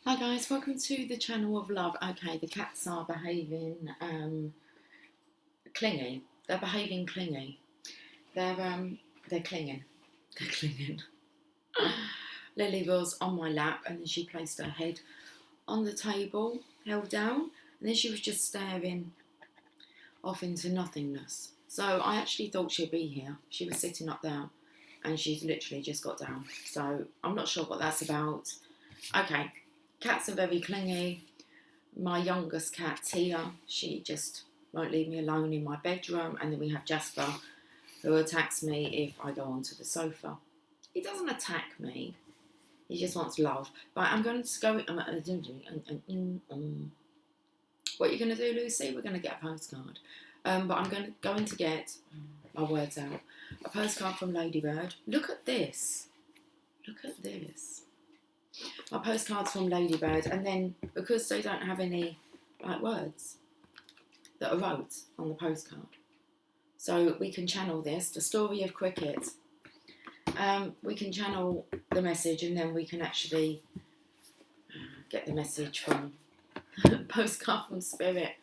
Hi guys, welcome to the channel of love. Okay, the cats are behaving clingy. They're behaving clingy. They're clinging. They're clinging. Lily was on my lap and then she placed her head on the table, held down, and then she was just staring off into nothingness. So I actually thought she'd be here. She was sitting up there and she's literally just got down. So I'm not sure what that's about. Okay, cats are very clingy. My youngest cat, Tia, she just won't leave me alone in my bedroom. And then we have Jasper, who attacks me if I go onto the sofa. He doesn't attack me. He just wants love. But I'm going to go... What are you going to do, Lucy? We're going to get a postcard. But I'm going to get... my words out. A postcard from Ladybird. Look at this. Look at this. My postcards from Ladybird, and then because they don't have any words that are wrote on the postcard, so we can channel this, the story of cricket. We can channel the message, and then we can actually get the message from postcard from Spirit.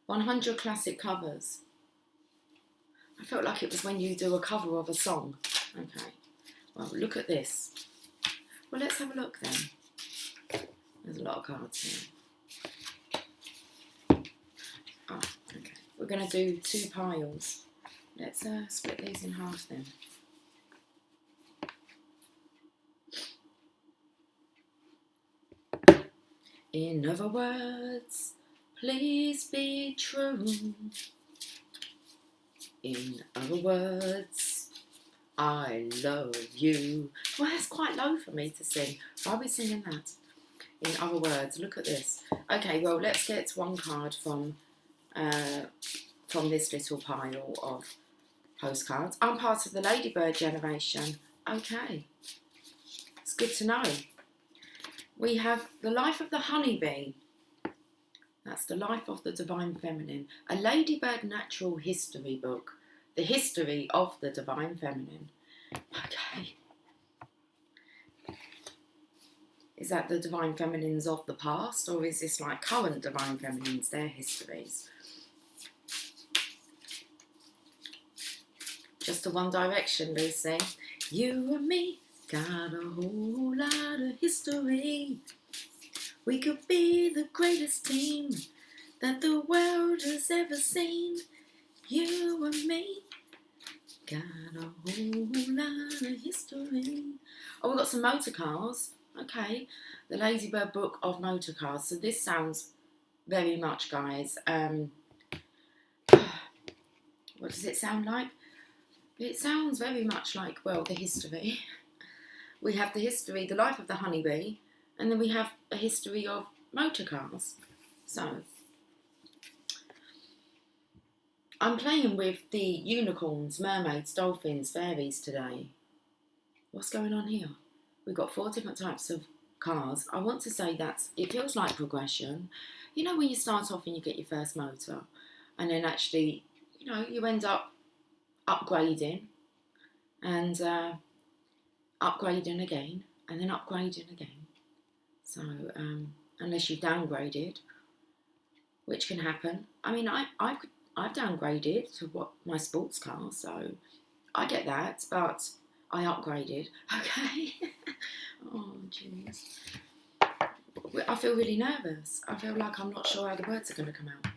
100 classic covers. I felt like it was when you do a cover of a song. Okay, well, look at this. Well, let's have a look then. There's a lot of cards here. Oh, okay. We're going to do 2 piles. Let's split these in half then. In other words, please be true. In other words, I love you. Well, that's quite low for me to sing. Why are we singing that? In other words, look at this. Okay, well, let's get 1 card from this little pile of postcards. I'm part of the Ladybird generation. Okay, it's good to know. We have The Life of the Honeybee. That's The Life of the Divine Feminine. A Ladybird natural history book. The history of the Divine Feminine. Okay. Is that the Divine Feminines of the past, or is this like current Divine Feminines, their histories? Just a one direction, Lucy. You and me got a whole lot of history. We could be the greatest team that the world has ever seen. You and me got a whole lot of history. Oh, we've got some motor cars. Okay, the Ladybird book of motor cars. So this sounds very much, guys, what does it sound like? It sounds very much like, well, the history. We have the history, the life of the honeybee, and then we have a history of motor cars. So I'm playing with the unicorns, mermaids, dolphins, fairies today. What's going on here? We've got 4 different types of cars. I want to say that it feels like progression. You know, when you start off and you get your first motor, and then actually, you know, you end up upgrading and upgrading again, and then upgrading again. So, unless you've downgraded, which can happen. I mean, I've downgraded to what my sports car, so I get that, but I upgraded. Okay. Oh, jeez. I feel really nervous. I feel like I'm not sure how the words are going to come out.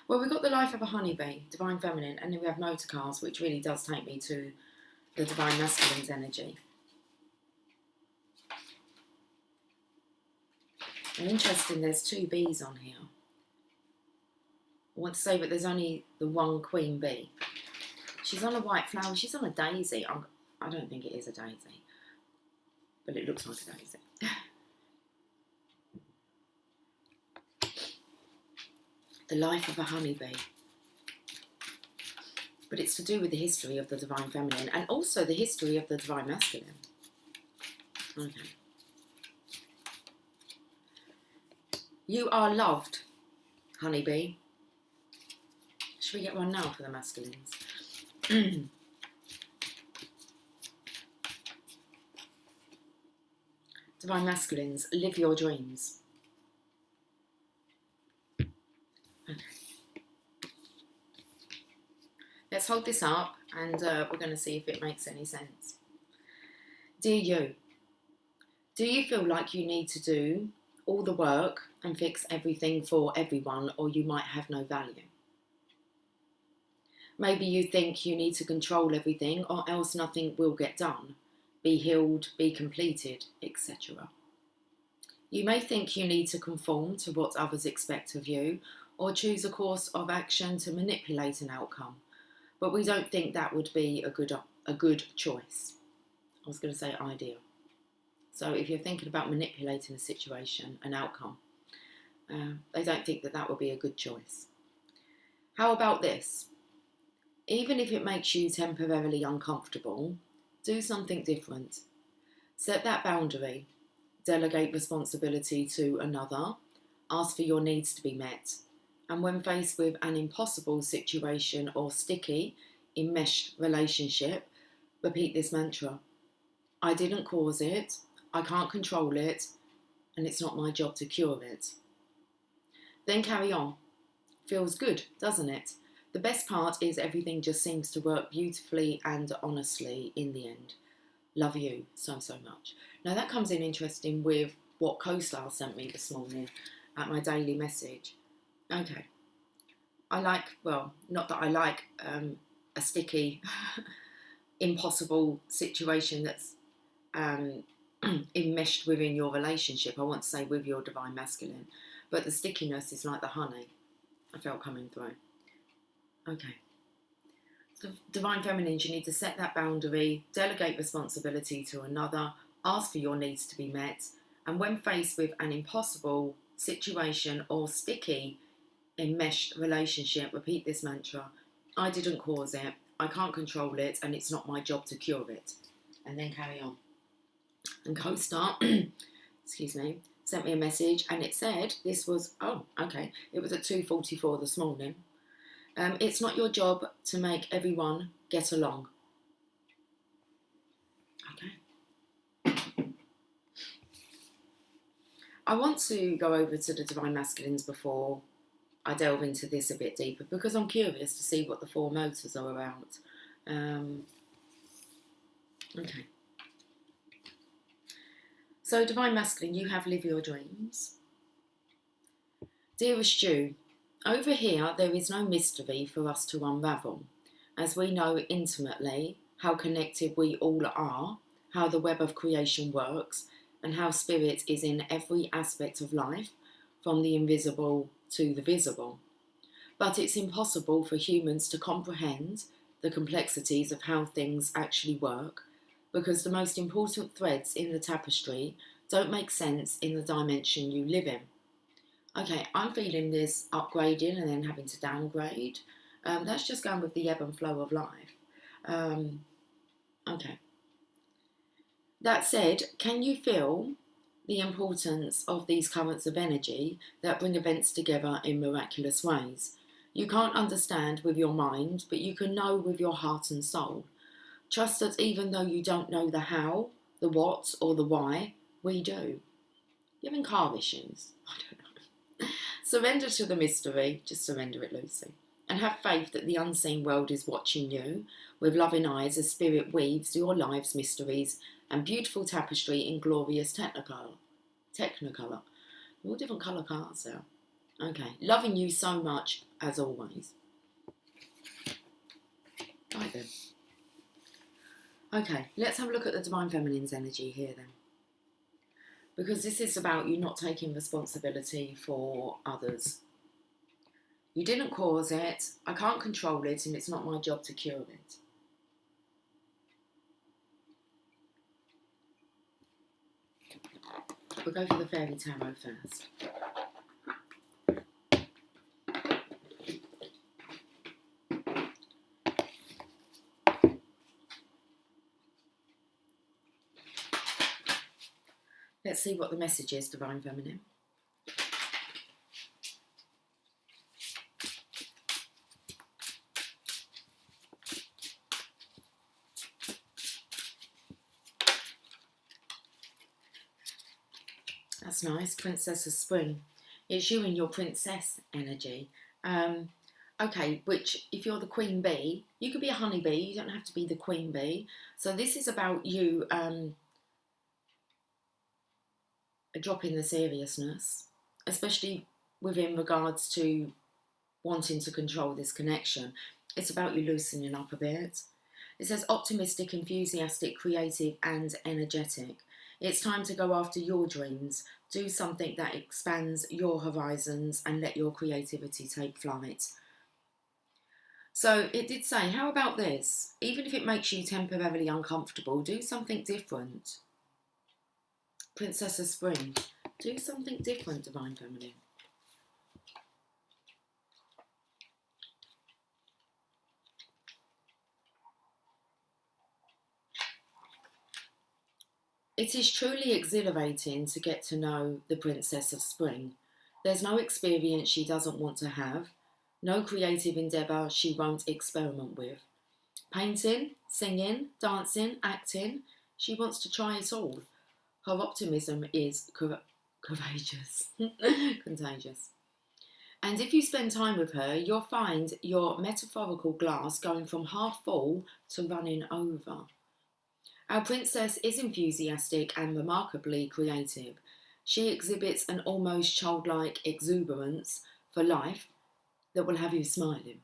Well, we've got the life of a honeybee, divine feminine, and then we have motor cars, which really does take me to the divine masculine's energy. And interesting, there's 2 bees on here. I want to say, but there's only the 1 queen bee. She's on a white flower. She's on a daisy. I don't think it is a daisy, but it looks like a daisy. The life of a honeybee. But it's to do with the history of the divine feminine and also the history of the divine masculine. Okay. You are loved, honeybee. Should we get one now for the masculines? Divine Masculines, live your dreams. Okay. Let's hold this up and we're going to see if it makes any sense. Dear you, do you feel like you need to do all the work and fix everything for everyone, or you might have no value? Maybe you think you need to control everything or else nothing will get done, be healed, be completed, etc. You may think you need to conform to what others expect of you or choose a course of action to manipulate an outcome, but we don't think that would be a good choice. I was going to say ideal. So if you're thinking about manipulating a situation, an outcome, they don't think that would be a good choice. How about this? Even if it makes you temporarily uncomfortable, do something different. Set that boundary. Delegate responsibility to another. Ask for your needs to be met. And when faced with an impossible situation or sticky, enmeshed relationship, repeat this mantra. I didn't cause it, I can't control it, and it's not my job to cure it. Then carry on. Feels good, doesn't it? The best part is everything just seems to work beautifully and honestly in the end. Love you so much. Now that comes in interesting with what Co-Style sent me this morning at my daily message. Okay. Not that I like a sticky, impossible situation that's enmeshed within your relationship. I want to say with your Divine Masculine. But the stickiness is like the honey I felt coming through. Okay. So Divine Feminines, you need to set that boundary, delegate responsibility to another, ask for your needs to be met, and when faced with an impossible situation or sticky, enmeshed relationship, repeat this mantra. I didn't cause it, I can't control it, and it's not my job to cure it. And then carry on. And Co-Star, excuse me, sent me a message and it said, it was at 2:44 this morning. It's not your job to make everyone get along. Okay. I want to go over to the Divine Masculines before I delve into this a bit deeper because I'm curious to see what the four motors are about. Okay. So, Divine Masculine, you have live your dreams. Dearest Jew, over here there is no mystery for us to unravel, as we know intimately how connected we all are, how the web of creation works, and how spirit is in every aspect of life, from the invisible to the visible. But it's impossible for humans to comprehend the complexities of how things actually work, because the most important threads in the tapestry don't make sense in the dimension you live in. Okay, I'm feeling this upgrading and then having to downgrade. That's just going with the ebb and flow of life. Okay. That said, can you feel the importance of these currents of energy that bring events together in miraculous ways? You can't understand with your mind, but you can know with your heart and soul. Trust that even though you don't know the how, the what, or the why, we do. You're having car issues. I don't know. Surrender to the mystery, just surrender it, Lucy. And have faith that the unseen world is watching you with loving eyes as spirit weaves your life's mysteries and beautiful tapestry in glorious technicolor. All different colour cards there. Okay, loving you so much as always. Right then. Okay, let's have a look at the Divine Feminine's energy here then. Because this is about you not taking responsibility for others. You didn't cause it, I can't control it, and it's not my job to cure it. We'll go for the Fairy Tarot first. Let's see what the message is, Divine Feminine. That's nice. Princess of Spring. It's you and your princess energy. Okay, which if you're the queen bee, you could be a honeybee. You don't have to be the queen bee. So this is about you dropping the seriousness, especially within regards to wanting to control this connection. It's about you loosening up a bit. It says optimistic, enthusiastic, creative, and energetic. It's time to go after your dreams. Do something that expands your horizons and let your creativity take flight. So it did say, how about this? Even if it makes you temporarily uncomfortable, do something different. Princess of Spring. Do something different, Divine Feminine. It is truly exhilarating to get to know the Princess of Spring. There's no experience she doesn't want to have, no creative endeavour she won't experiment with. Painting, singing, dancing, acting, she wants to try it all. Her optimism is courageous, contagious. And if you spend time with her, you'll find your metaphorical glass going from half full to running over. Our princess is enthusiastic and remarkably creative. She exhibits an almost childlike exuberance for life that will have you smiling.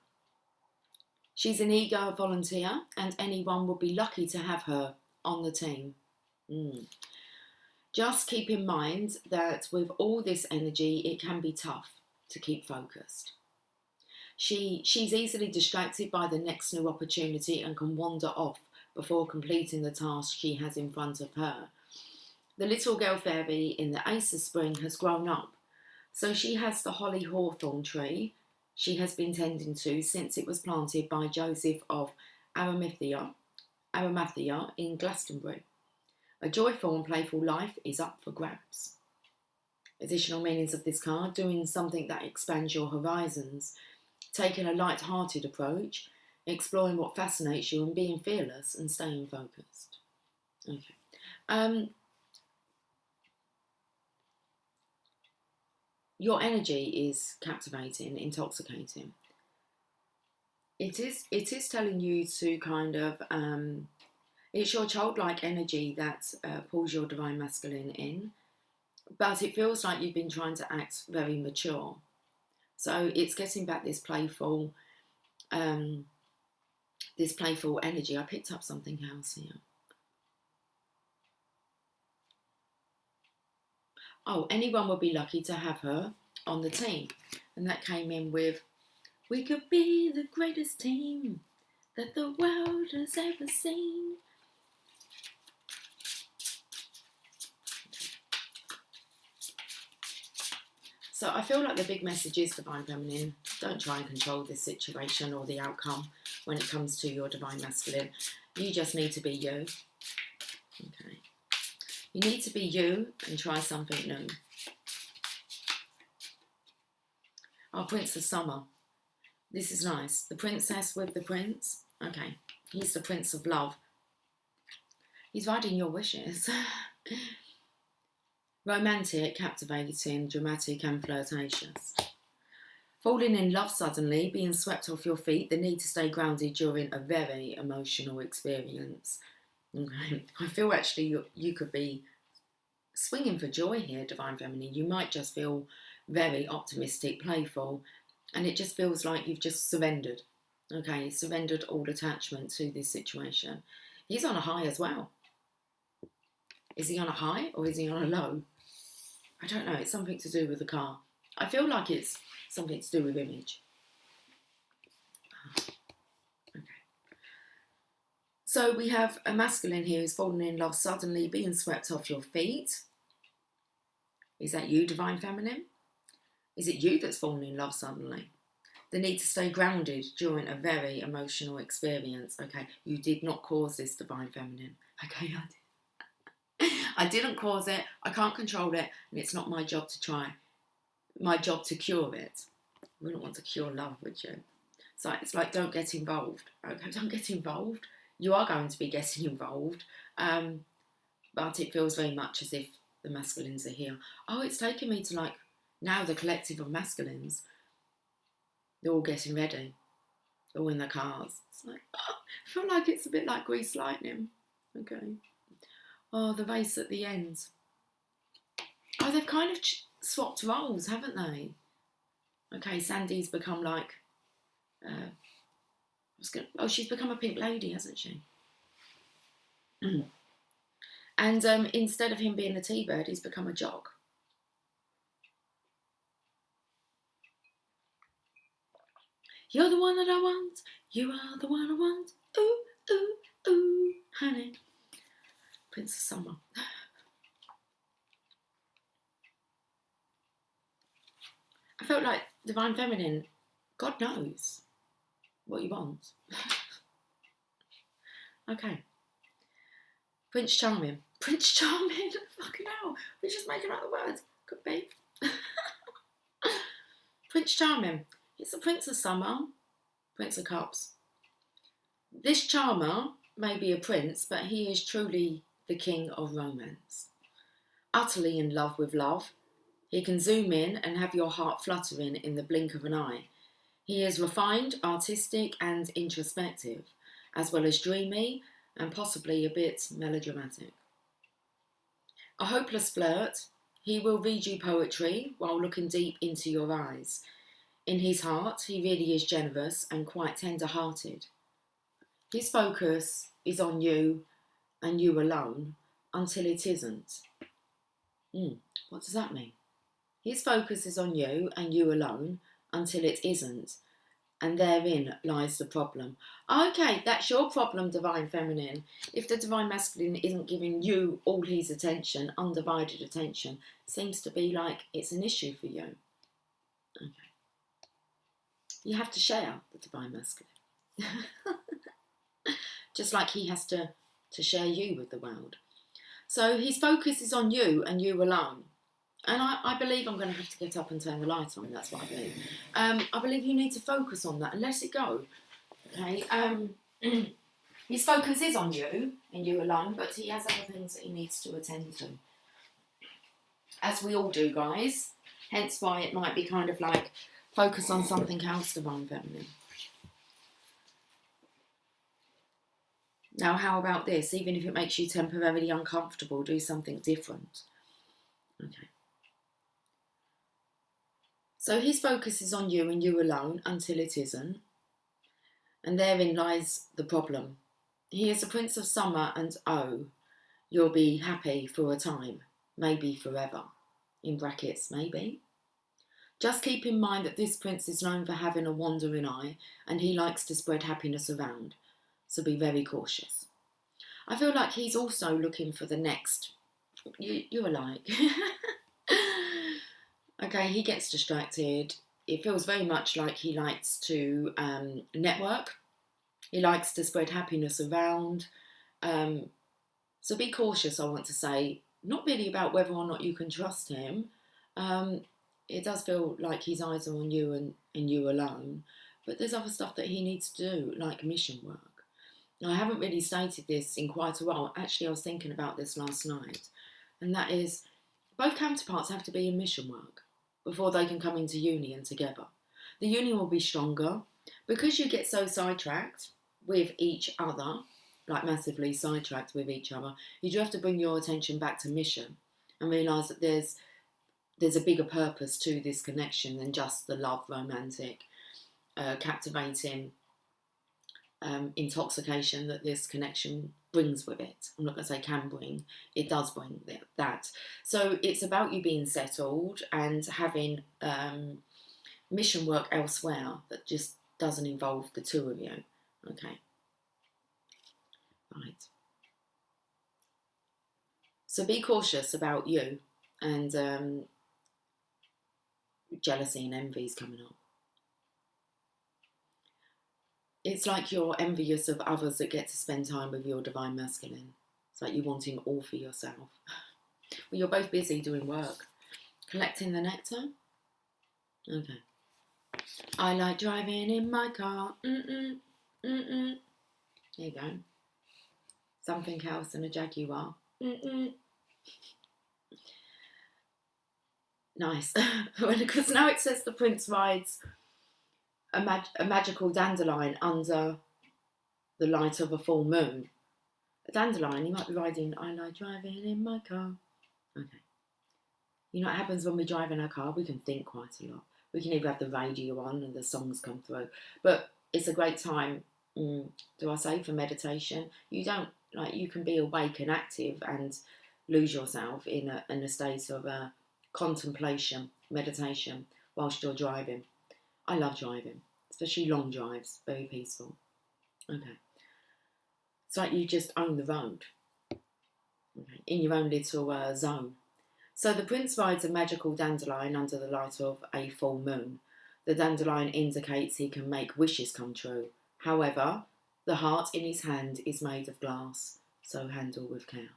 She's an eager volunteer, and anyone would be lucky to have her on the team. Just keep in mind that with all this energy, it can be tough to keep focused. She's easily distracted by the next new opportunity and can wander off before completing the task she has in front of her. The little girl fairy in the Ace of Spring has grown up, so she has the holly hawthorn tree she has been tending to since it was planted by Joseph of Arimathea in Glastonbury. A joyful and playful life is up for grabs. Additional meanings of this card: doing something that expands your horizons, taking a light-hearted approach, exploring what fascinates you, and being fearless and staying focused. Okay. Your energy is captivating, intoxicating. It is telling you to kind of, it's your childlike energy that pulls your divine masculine in, but it feels like you've been trying to act very mature. So it's getting back this playful energy. I picked up something else here. Oh, anyone would be lucky to have her on the team. And that came in with, we could be the greatest team that the world has ever seen. So I feel like the big message is, Divine Feminine, don't try and control this situation or the outcome when it comes to your Divine Masculine. You just need to be you. Okay. You need to be you and try something new. Our Prince of Summer. This is nice. The princess with the prince. Okay. He's the Prince of Love. He's riding your wishes. Romantic, captivating, dramatic and flirtatious. Falling in love suddenly, being swept off your feet, the need to stay grounded during a very emotional experience. Okay. I feel actually you could be swinging for joy here, Divine Feminine. You might just feel very optimistic, playful, and it just feels like you've just surrendered. Okay, surrendered all attachment to this situation. He's on a high as well. Is he on a high or is he on a low? I don't know. It's something to do with the car. I feel like it's something to do with image. Okay. So we have a masculine here who's fallen in love suddenly, being swept off your feet. Is that you, Divine Feminine? Is it you that's fallen in love suddenly? The need to stay grounded during a very emotional experience. Okay, you did not cause this, Divine Feminine. Okay, I didn't cause it. I can't control it, and it's not my job to try. My job to cure it. You wouldn't want to cure love, would you? So it's like, don't get involved. Okay, don't get involved. You are going to be getting involved, but it feels very much as if the masculines are here. Oh, it's taken me to like, now the collective of masculines, they're all getting ready. They're all in the cars. It's like, oh, I feel like it's a bit like Grease Lightning. Okay. Oh, the race at the end. Oh, they've kind of swapped roles, haven't they? Okay, Sandy's become like, she's become a pink lady, hasn't she? And instead of him being a T-bird, he's become a jog. You're the one that I want. You are the one I want. Ooh, ooh, ooh, honey. Princess Summer. I felt like Divine Feminine, God knows what you want. Okay. Prince Charming. Prince Charming? Fucking hell. We're just making up the words. Could be. Prince Charming. It's the Prince of Summer. Prince of Cups. This charmer may be a prince, but he is truly the king of romance. Utterly in love with love. He can zoom in and have your heart fluttering in the blink of an eye. He is refined, artistic and introspective, as well as dreamy and possibly a bit melodramatic. A hopeless flirt, he will read you poetry while looking deep into your eyes. In his heart, he really is generous and quite tender-hearted. His focus is on you and you alone until it isn't. What does that mean? His focus is on you and you alone until it isn't. And therein lies the problem. Okay, that's your problem, Divine Feminine. If the Divine Masculine isn't giving you all his attention, undivided attention, seems to be like it's an issue for you. Okay. You have to share the Divine Masculine. Just like he has to share you with the world. So his focus is on you and you alone. And I believe I'm going to have to get up and turn the light on. That's what I believe. I believe you need to focus on that and let it go. Okay. His focus is on you and you alone, but he has other things that he needs to attend to. As we all do, guys. Hence why it might be kind of like focus on something else, Divine Feminine. Now, how about this? Even if it makes you temporarily uncomfortable, do something different. Okay. So his focus is on you and you alone until it isn't. And therein lies the problem. He is a Prince of Summer and you'll be happy for a time, maybe forever. In brackets, maybe. Just keep in mind that this prince is known for having a wandering eye and he likes to spread happiness around. So be very cautious. I feel like he's also looking for the next. You're alike. Okay, he gets distracted. It feels very much like he likes to network. He likes to spread happiness around. So be cautious, I want to say. Not really about whether or not you can trust him. It does feel like his eyes are on you and you alone. But there's other stuff that he needs to do, like mission work. Now, I haven't really stated this in quite a while. Actually, I was thinking about this last night. And that is, both counterparts have to be in mission work before they can come into union together. The union will be stronger because you get so sidetracked with each other, like massively sidetracked with each other. You do have to bring your attention back to mission and realise that there's a bigger purpose to this connection than just the love, romantic, captivating intoxication that this connection brings with it. I'm not going to say can bring, it does bring that. So it's about you being settled and having mission work elsewhere that just doesn't involve the two of you. Okay. Right. So be cautious about you and jealousy and envy is coming up. It's like you're envious of others that get to spend time with your Divine Masculine. It's like you're wanting all for yourself. Well, you're both busy doing work. Collecting the nectar? Okay. I like driving in my car. There you go. Something else than a Jaguar. Nice. Because now it says the prince rides a magical dandelion under the light of a full moon. A dandelion, he might be riding, I like driving in my car. Okay. You know what happens when we drive in our car? We can think quite a lot. We can even have the radio on and the songs come through. But it's a great time, do I say, for meditation. You don't, like, you can be awake and active and lose yourself in a state of contemplation, meditation, whilst you're driving. I love driving, especially long drives, very peaceful. Okay. It's like you just own the road, okay, in your own little zone. So the prince rides a magical dandelion under the light of a full moon. The dandelion indicates he can make wishes come true. However, the heart in his hand is made of glass, so handle with care.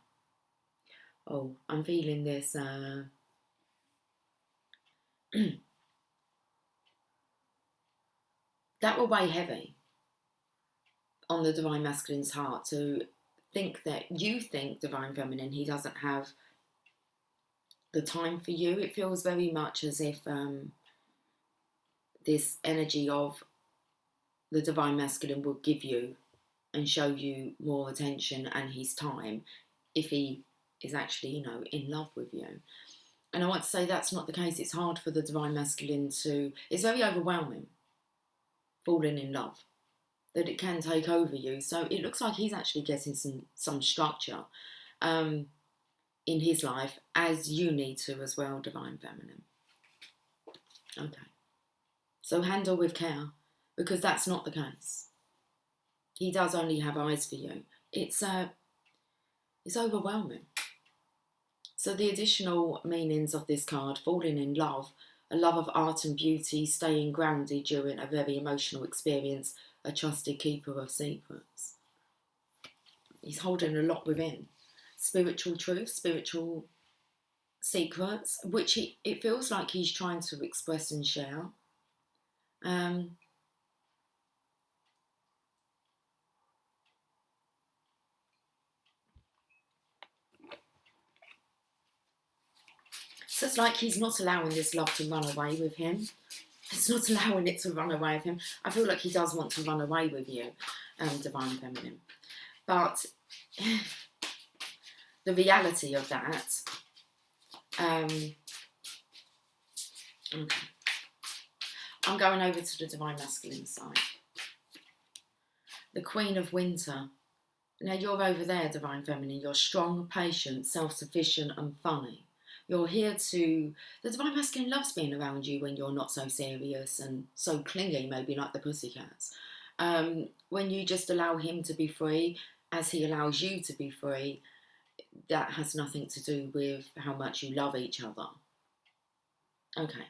Oh, I'm feeling this. That will weigh heavy on the Divine Masculine's heart, to think that you think, Divine Feminine, he doesn't have the time for you. It feels very much as if this energy of the Divine Masculine will give you and show you more attention and his time if he is actually, you know, in love with you. And I want to say that's not the case. It's hard for the Divine Masculine to, it's very overwhelming, falling in love, that it can take over you. So it looks like he's actually getting some structure in his life, as you need to as well, Divine Feminine. Okay. So handle with care, because that's not the case. He does only have eyes for you. It's overwhelming. So the additional meanings of this card: falling in love, a love of art and beauty, staying grounded during a very emotional experience, a trusted keeper of secrets. He's holding a lot within. Spiritual truth, spiritual secrets, which it feels like he's trying to express and share. So it's like he's not allowing this love to run away with him. It's not allowing it to run away with him. I feel like he does want to run away with you, Divine Feminine. But the reality of that, okay. I'm going over to the Divine Masculine side. The Queen of Winter. Now you're over there, Divine Feminine. You're strong, patient, self-sufficient and funny. You're here to... The Divine Masculine loves being around you when you're not so serious and so clingy, maybe like the Pussycats. When you just allow him to be free, as he allows you to be free, that has nothing to do with how much you love each other. Okay.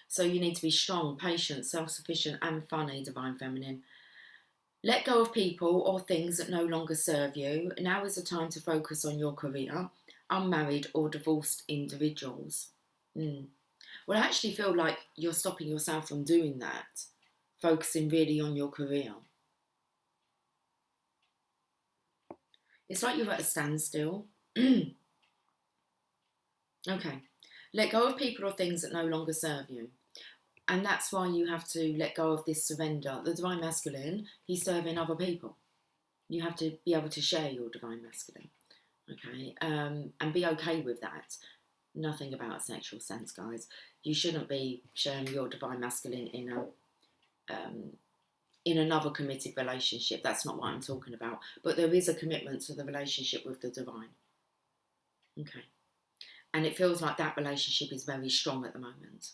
So you need to be strong, patient, self-sufficient and funny, Divine Feminine. Let go of people or things that no longer serve you. Now is the time to focus on your career. Unmarried or divorced individuals. Well, I actually feel like you're stopping yourself from doing that, focusing really on your career. It's like you're at a standstill. Okay. Let go of people or things that no longer serve you. And that's why you have to let go of this surrender. The Divine Masculine, he's serving other people. You have to be able to share your Divine Masculine. Okay, and be okay with that. Nothing about a sexual sense, guys. You shouldn't be sharing your Divine Masculine in another committed relationship. That's not what I'm talking about. But there is a commitment to the relationship with the Divine. Okay, and it feels like that relationship is very strong at the moment.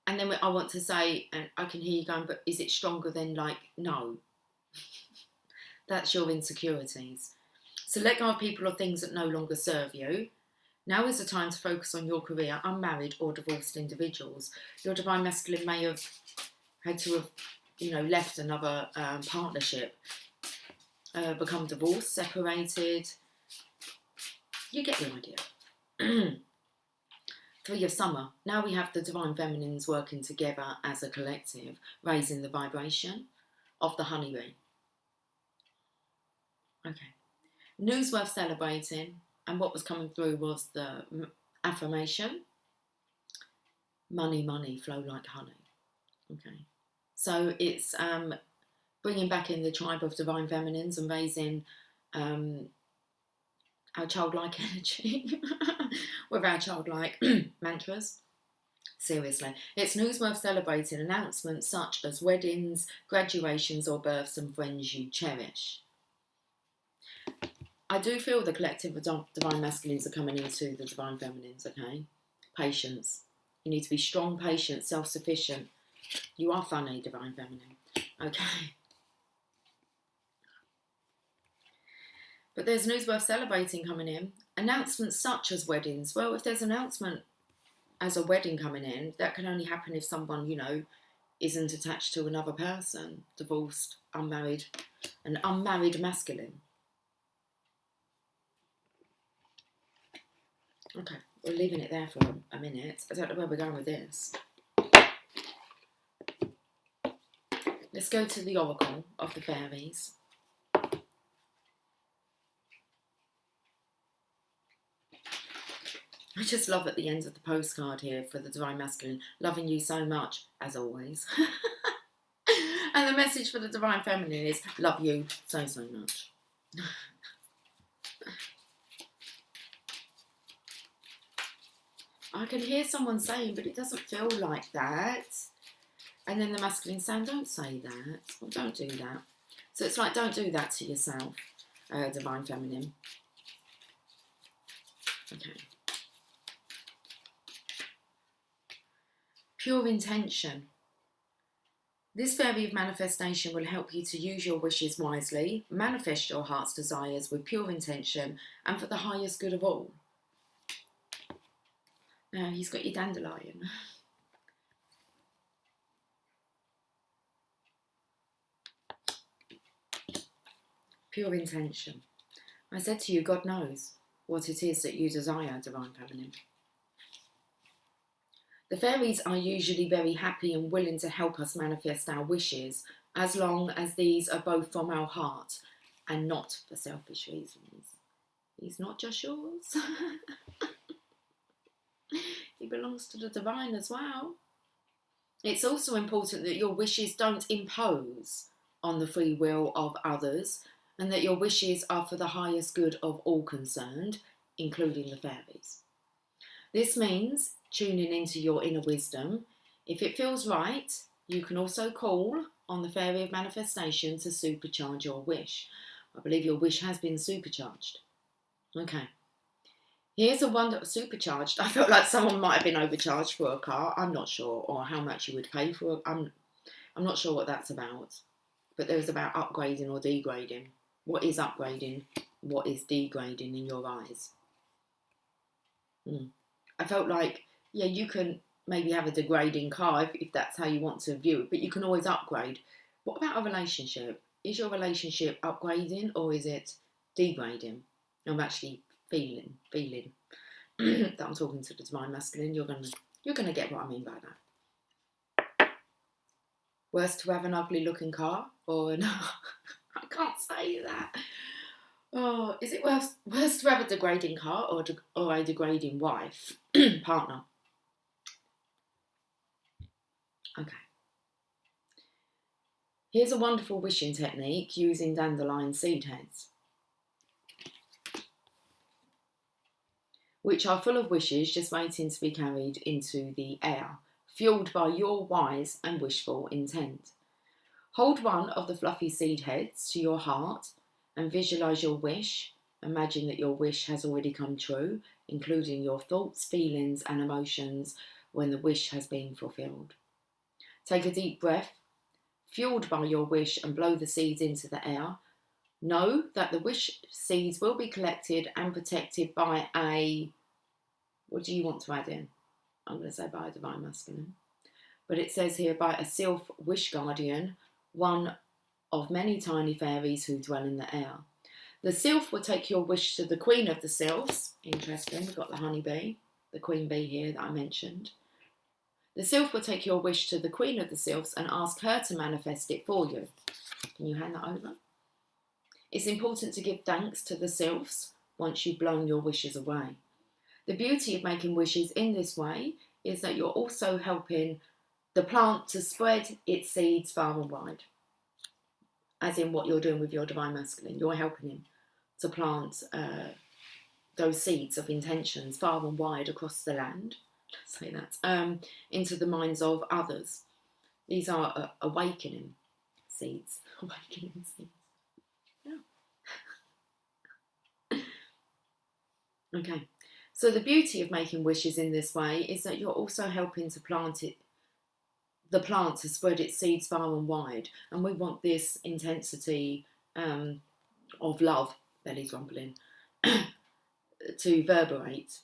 And then I want to say, and I can hear you going, but is it stronger than, like, no? That's your insecurities. So let go of people or things that no longer serve you. Now is the time to focus on your career, unmarried or divorced individuals. Your Divine Masculine may have had to have, left another partnership, become divorced, separated. You get the idea. 3 of Summer. Now we have the Divine Feminines working together as a collective, raising the vibration of the honeybee. Okay. News worth celebrating. And what was coming through was the affirmation. Money, money, flow like honey. Okay. So it's bringing back in the tribe of divine feminines and raising our childlike energy with our childlike mantras. Seriously, it's news worth celebrating. Announcements such as weddings, graduations, or births and friends you cherish. I do feel the collective of divine masculines are coming into the divine feminines, okay? Patience. You need to be strong, patient, self-sufficient. You are funny, divine feminine, okay? But there's news worth celebrating coming in. Announcements such as weddings. Well, if there's an announcement as a wedding coming in, that can only happen if someone, isn't attached to another person, divorced, unmarried, an unmarried masculine. Okay, we're leaving it there for a minute. I don't know where we're going with this. Let's go to the Oracle of the Fairies. I just love at the end of the postcard here for the Divine Masculine, loving you so much, as always. And the message for the Divine Feminine is, love you so much. I can hear someone saying, but it doesn't feel like that. And then the masculine saying, don't say that, or don't do that. So it's like, don't do that to yourself, Divine Feminine. Okay. Pure intention. This fairy of manifestation will help you to use your wishes wisely, manifest your heart's desires with pure intention and for the highest good of all. Now, he's got your dandelion. Pure intention. I said to you, God knows what it is that you desire, Divine Feminine. The fairies are usually very happy and willing to help us manifest our wishes, as long as these are both from our heart and not for selfish reasons. He's not just yours. He belongs to the divine as well. It's also important that your wishes don't impose on the free will of others, and that your wishes are for the highest good of all concerned, including the fairies. This means tuning into your inner wisdom. If it feels right, you can also call on the fairy of manifestation to supercharge your wish. I believe your wish has been supercharged. Okay. Here's a one that was supercharged. I felt like someone might have been overcharged for a car. I'm not sure, or how much you would pay for it. I'm not sure what that's about. But there was about upgrading or degrading. What is upgrading? What is degrading in your eyes? I felt like, yeah, you can maybe have a degrading car if that's how you want to view it, but you can always upgrade. What about a relationship? Is your relationship upgrading or is it degrading? I'm actually feeling that I'm talking to the Divine Masculine. You're gonna get what I mean by that. Worse to have an ugly looking car or an I can't say that. Oh, is it worse to have a degrading car or a degrading wife, partner? Okay. Here's a wonderful wishing technique using dandelion seed heads, which are full of wishes just waiting to be carried into the air, fueled by your wise and wishful intent. Hold one of the fluffy seed heads to your heart and visualise your wish. Imagine that your wish has already come true, including your thoughts, feelings and emotions when the wish has been fulfilled. Take a deep breath, fueled by your wish, and blow the seeds into the air. Know that the wish seeds will be collected and protected by a... What do you want to add in? I'm going to say by a Divine Masculine. But it says here by a sylph wish guardian, one of many tiny fairies who dwell in the air. The sylph will take your wish to the queen of the sylphs. Interesting, we've got the honeybee, the queen bee here that I mentioned. The sylph will take your wish to the queen of the sylphs and ask her to manifest it for you. Can you hand that over? It's important to give thanks to the sylphs once you've blown your wishes away. The beauty of making wishes in this way is that you're also helping the plant to spread its seeds far and wide. As in what you're doing with your Divine Masculine. You're helping him to plant those seeds of intentions far and wide across the land, let's say that, into the minds of others. These are awakening seeds. Awakening seeds. Yeah. Okay. So the beauty of making wishes in this way is that you're also helping to the plant to spread its seeds far and wide. And we want this intensity of love, belly's rumbling, to reverberate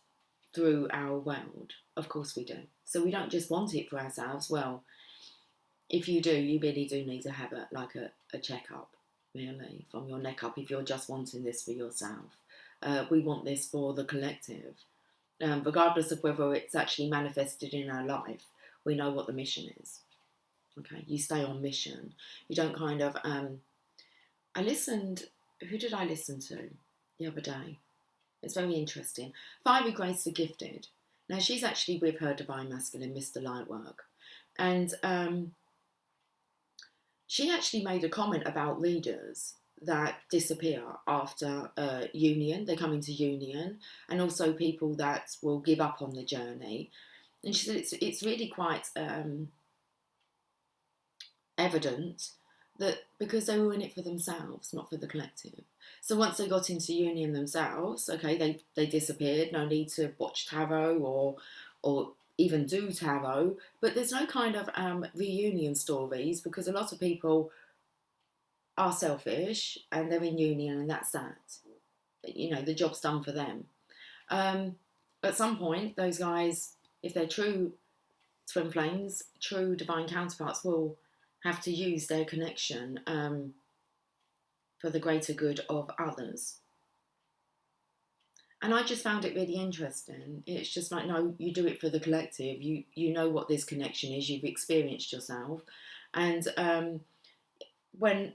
through our world. Of course we do. So we don't just want it for ourselves. Well, if you do, you really do need to have a checkup, really, from your neck up if you're just wanting this for yourself. We want this for the collective. Regardless of whether it's actually manifested in our life, we know what the mission is. Okay, you stay on mission. You don't kind of... I listened... Who did I listen to the other day? It's very interesting. Fiery Grace the Gifted. Now, she's actually with her Divine Masculine, Mr. Lightwork. And she actually made a comment about readers that disappear after union. They come into union. And also people that will give up on the journey. And she said it's really quite evident that because they were in it for themselves, not for the collective. So once they got into union themselves, okay, they disappeared. No need to watch tarot or even do tarot. But there's no kind of reunion stories because a lot of people are selfish and they're in union and that's that. You know, the job's done for them. At some point, those guys, if they're true twin flames, true divine counterparts, will have to use their connection for the greater good of others. And I just found it really interesting. It's just like, no, you do it for the collective. You know what this connection is. You've experienced yourself. And when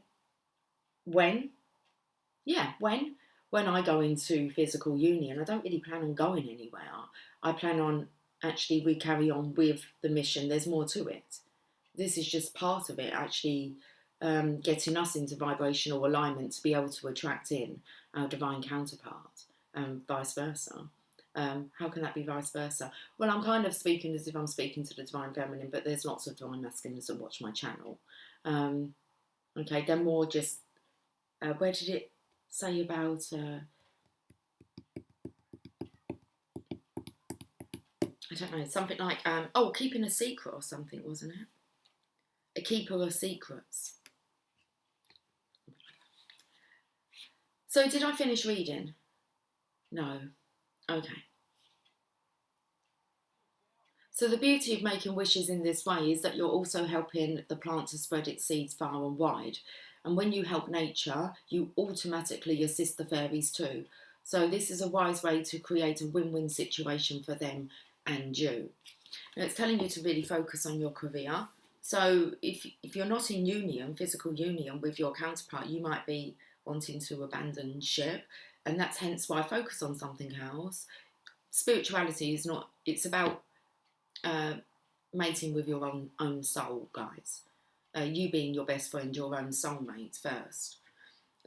I go into physical union, I don't really plan on going anywhere. I plan on actually we carry on with the mission. There's more to it. This is just part of it, actually getting us into vibrational alignment to be able to attract in our divine counterpart, vice versa. How can that be vice versa? Well, I'm kind of speaking as if I'm speaking to the divine feminine, but there's lots of divine masculines that watch my channel. Okay, they're more just, where did it say about... I don't know, something like, keeping a secret or something, wasn't it? A keeper of secrets. So did I finish reading? No. Okay. So the beauty of making wishes in this way is that you're also helping the plant to spread its seeds far and wide. And when you help nature, you automatically assist the fairies too. So this is a wise way to create a win-win situation for them and you. Now it's telling you to really focus on your career. So if you're not in union, physical union with your counterpart, you might be wanting to abandon ship. And that's hence why I focus on something else. Spirituality is not, it's about mating with your own soul, guys. You being your best friend, your own soulmate first.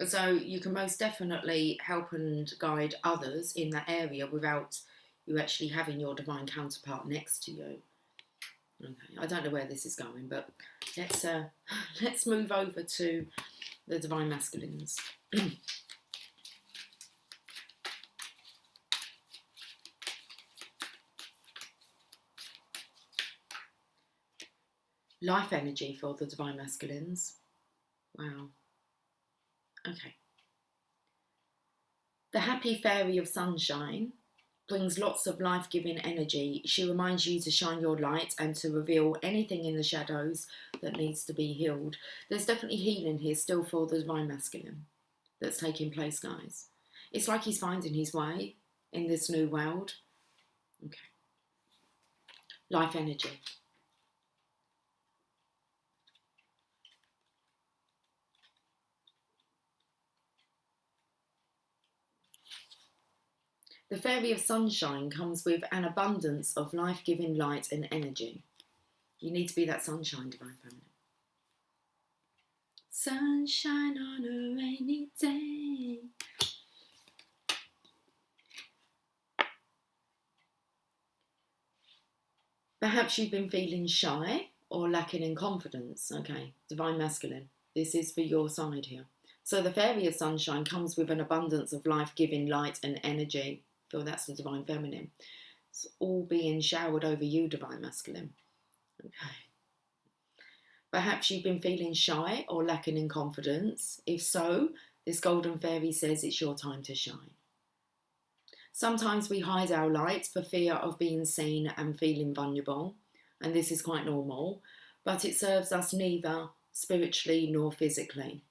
So you can most definitely help and guide others in that area without you actually having your divine counterpart next to you. Okay, I don't know where this is going, but let's move over to the divine masculines. Life energy for the divine masculines. Wow. Okay. The happy fairy of sunshine brings lots of life-giving energy. She reminds you to shine your light and to reveal anything in the shadows that needs to be healed. There's definitely healing here still for the divine masculine that's taking place, guys. It's like he's finding his way in this new world. Okay. Life energy. The fairy of sunshine comes with an abundance of life-giving light and energy. You need to be that sunshine, divine feminine. Sunshine on a rainy day. Perhaps you've been feeling shy or lacking in confidence. Okay, divine masculine. This is for your side here. So the fairy of sunshine comes with an abundance of life-giving light and energy. Feel that's the divine feminine. It's all being showered over you, divine masculine. Okay. Perhaps you've been feeling shy or lacking in confidence. If so, this golden fairy says it's your time to shine. Sometimes we hide our light for fear of being seen and feeling vulnerable, and this is quite normal, but it serves us neither spiritually nor physically.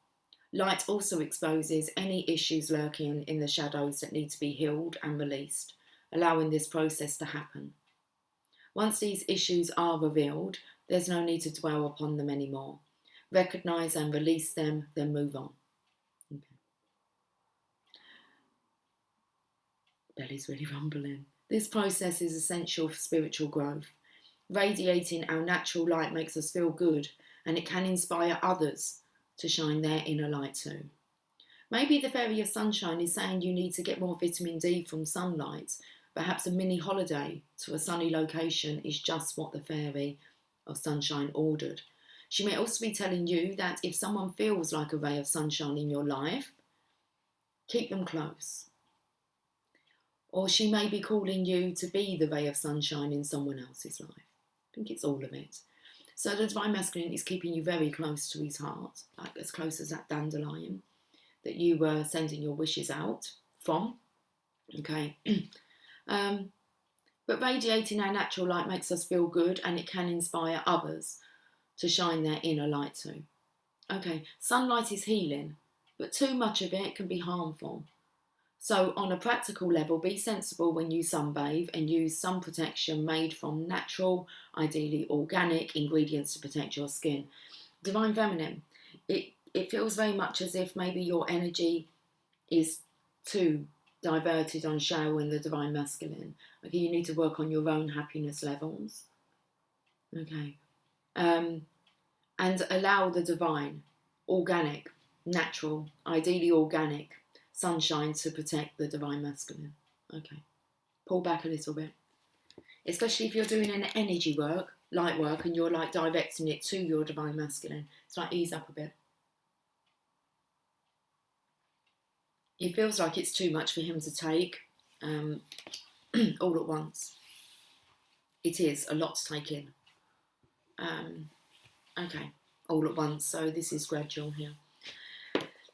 Light also exposes any issues lurking in the shadows that need to be healed and released, allowing this process to happen. Once these issues are revealed, there's no need to dwell upon them anymore. Recognise and release them, then move on. Okay. Belly's really rumbling. This process is essential for spiritual growth. Radiating our natural light makes us feel good, and it can inspire others to shine their inner light too. Maybe the fairy of sunshine is saying you need to get more vitamin D from sunlight. Perhaps a mini holiday to a sunny location is just what the fairy of sunshine ordered. She may also be telling you that if someone feels like a ray of sunshine in your life, keep them close. Or she may be calling you to be the ray of sunshine in someone else's life. I think it's all of it. So the divine masculine is keeping you very close to his heart, like as close as that dandelion that you were sending your wishes out from. Okay. But radiating our natural light makes us feel good, and it can inspire others to shine their inner light too. Okay, sunlight is healing, but too much of it can be harmful. So on a practical level, be sensible when you sunbathe and use sun protection made from natural, ideally organic ingredients to protect your skin. Divine feminine, it feels very much as if maybe your energy is too diverted on showering the divine masculine. Okay, you need to work on your own happiness levels. Okay. And allow the divine, organic, natural, ideally organic sunshine to protect the divine masculine. Okay. Pull back a little bit. Especially if you're doing an energy work, light work, and you're like directing it to your divine masculine. It's like ease up a bit. It feels like it's too much for him to take all at once. It is a lot to take in. Okay, all at once. So this is gradual here.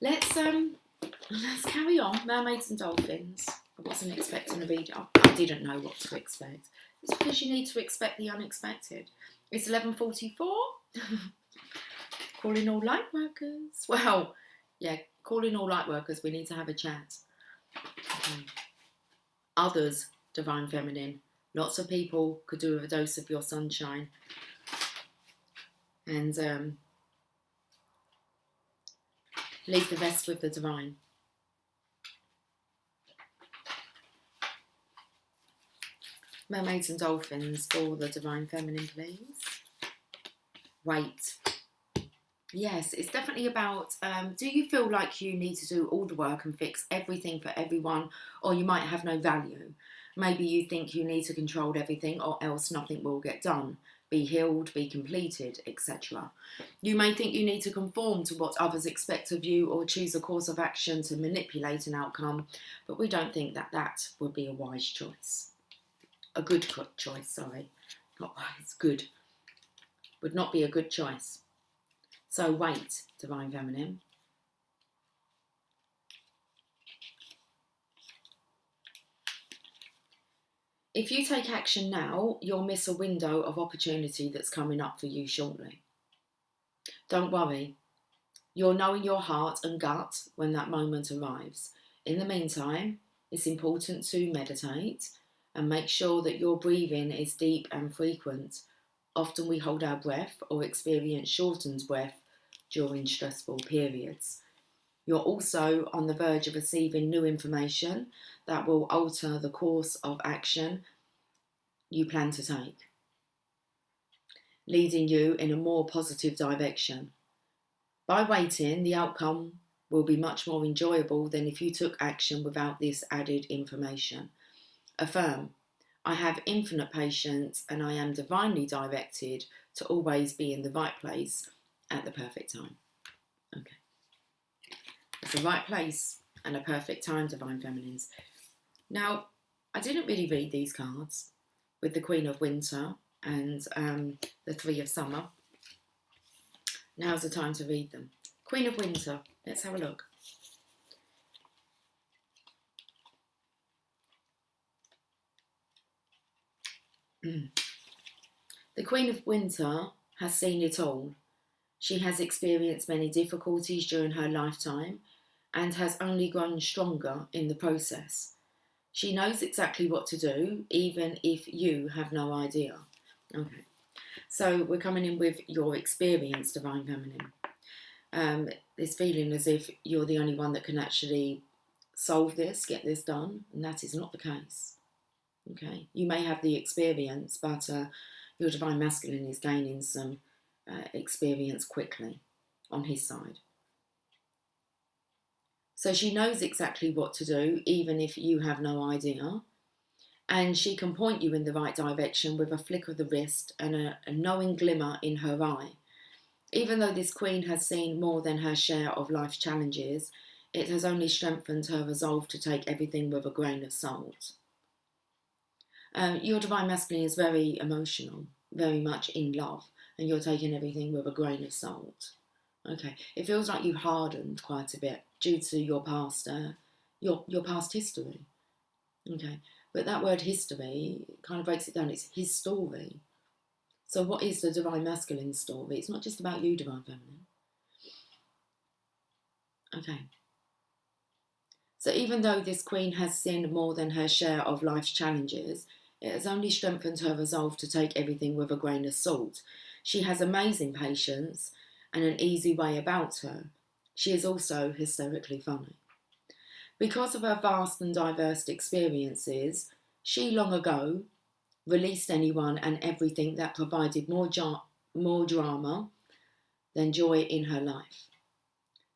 Let's carry on. Mermaids and dolphins. I wasn't expecting a video. I didn't know what to expect. It's because you need to expect the unexpected. It's 11:44. Calling all light workers. Well, yeah, calling all light workers. We need to have a chat. Others, divine feminine. Lots of people could do with a dose of your sunshine. And leave the rest with the divine. Mermaids and dolphins for the divine feminine, please. Wait. Yes, it's definitely about, do you feel like you need to do all the work and fix everything for everyone, or you might have no value? Maybe you think you need to control everything or else nothing will get done, be healed, be completed, etc. You may think you need to conform to what others expect of you or choose a course of action to manipulate an outcome, but we don't think that that would be a wise choice. A good choice, sorry. Not wise, good. Would not be a good choice. So wait, divine feminine. If you take action now, you'll miss a window of opportunity that's coming up for you shortly. Don't worry. You'll know in your heart and gut when that moment arrives. In the meantime, it's important to meditate and make sure that your breathing is deep and frequent. Often we hold our breath or experience shortened breath during stressful periods. You're also on the verge of receiving new information that will alter the course of action you plan to take, leading you in a more positive direction. By waiting, the outcome will be much more enjoyable than if you took action without this added information. Affirm, I have infinite patience and I am divinely directed to always be in the right place at the perfect time. Okay. It's the right place and a perfect time, Divine Feminines. Now, I didn't really read these cards with the Queen of Winter and the Three of Summer. Now's the time to read them. Queen of Winter, let's have a look. The Queen of Winter has seen it all. She has experienced many difficulties during her lifetime and has only grown stronger in the process. She knows exactly what to do, even if you have no idea. Okay, so we're coming in with your experience, Divine Feminine. This feeling as if you're the only one that can actually solve this, get this done, and that is not the case. Okay, you may have the experience, but your Divine Masculine is gaining some experience quickly on his side. So she knows exactly what to do, even if you have no idea. And she can point you in the right direction with a flick of the wrist and a knowing glimmer in her eye. Even though this Queen has seen more than her share of life's challenges, it has only strengthened her resolve to take everything with a grain of salt. Your Divine Masculine is very emotional, very much in love, and you're taking everything with a grain of salt. Okay, it feels like you've hardened quite a bit due to your past history. Okay, but that word history kind of breaks it down. It's his story. So what is the Divine Masculine story? It's not just about you, Divine Feminine. Okay. So even though this Queen has seen more than her share of life's challenges, it has only strengthened her resolve to take everything with a grain of salt. She has amazing patience and an easy way about her. She is also hysterically funny. Because of her vast and diverse experiences, she long ago released anyone and everything that provided more drama than joy in her life.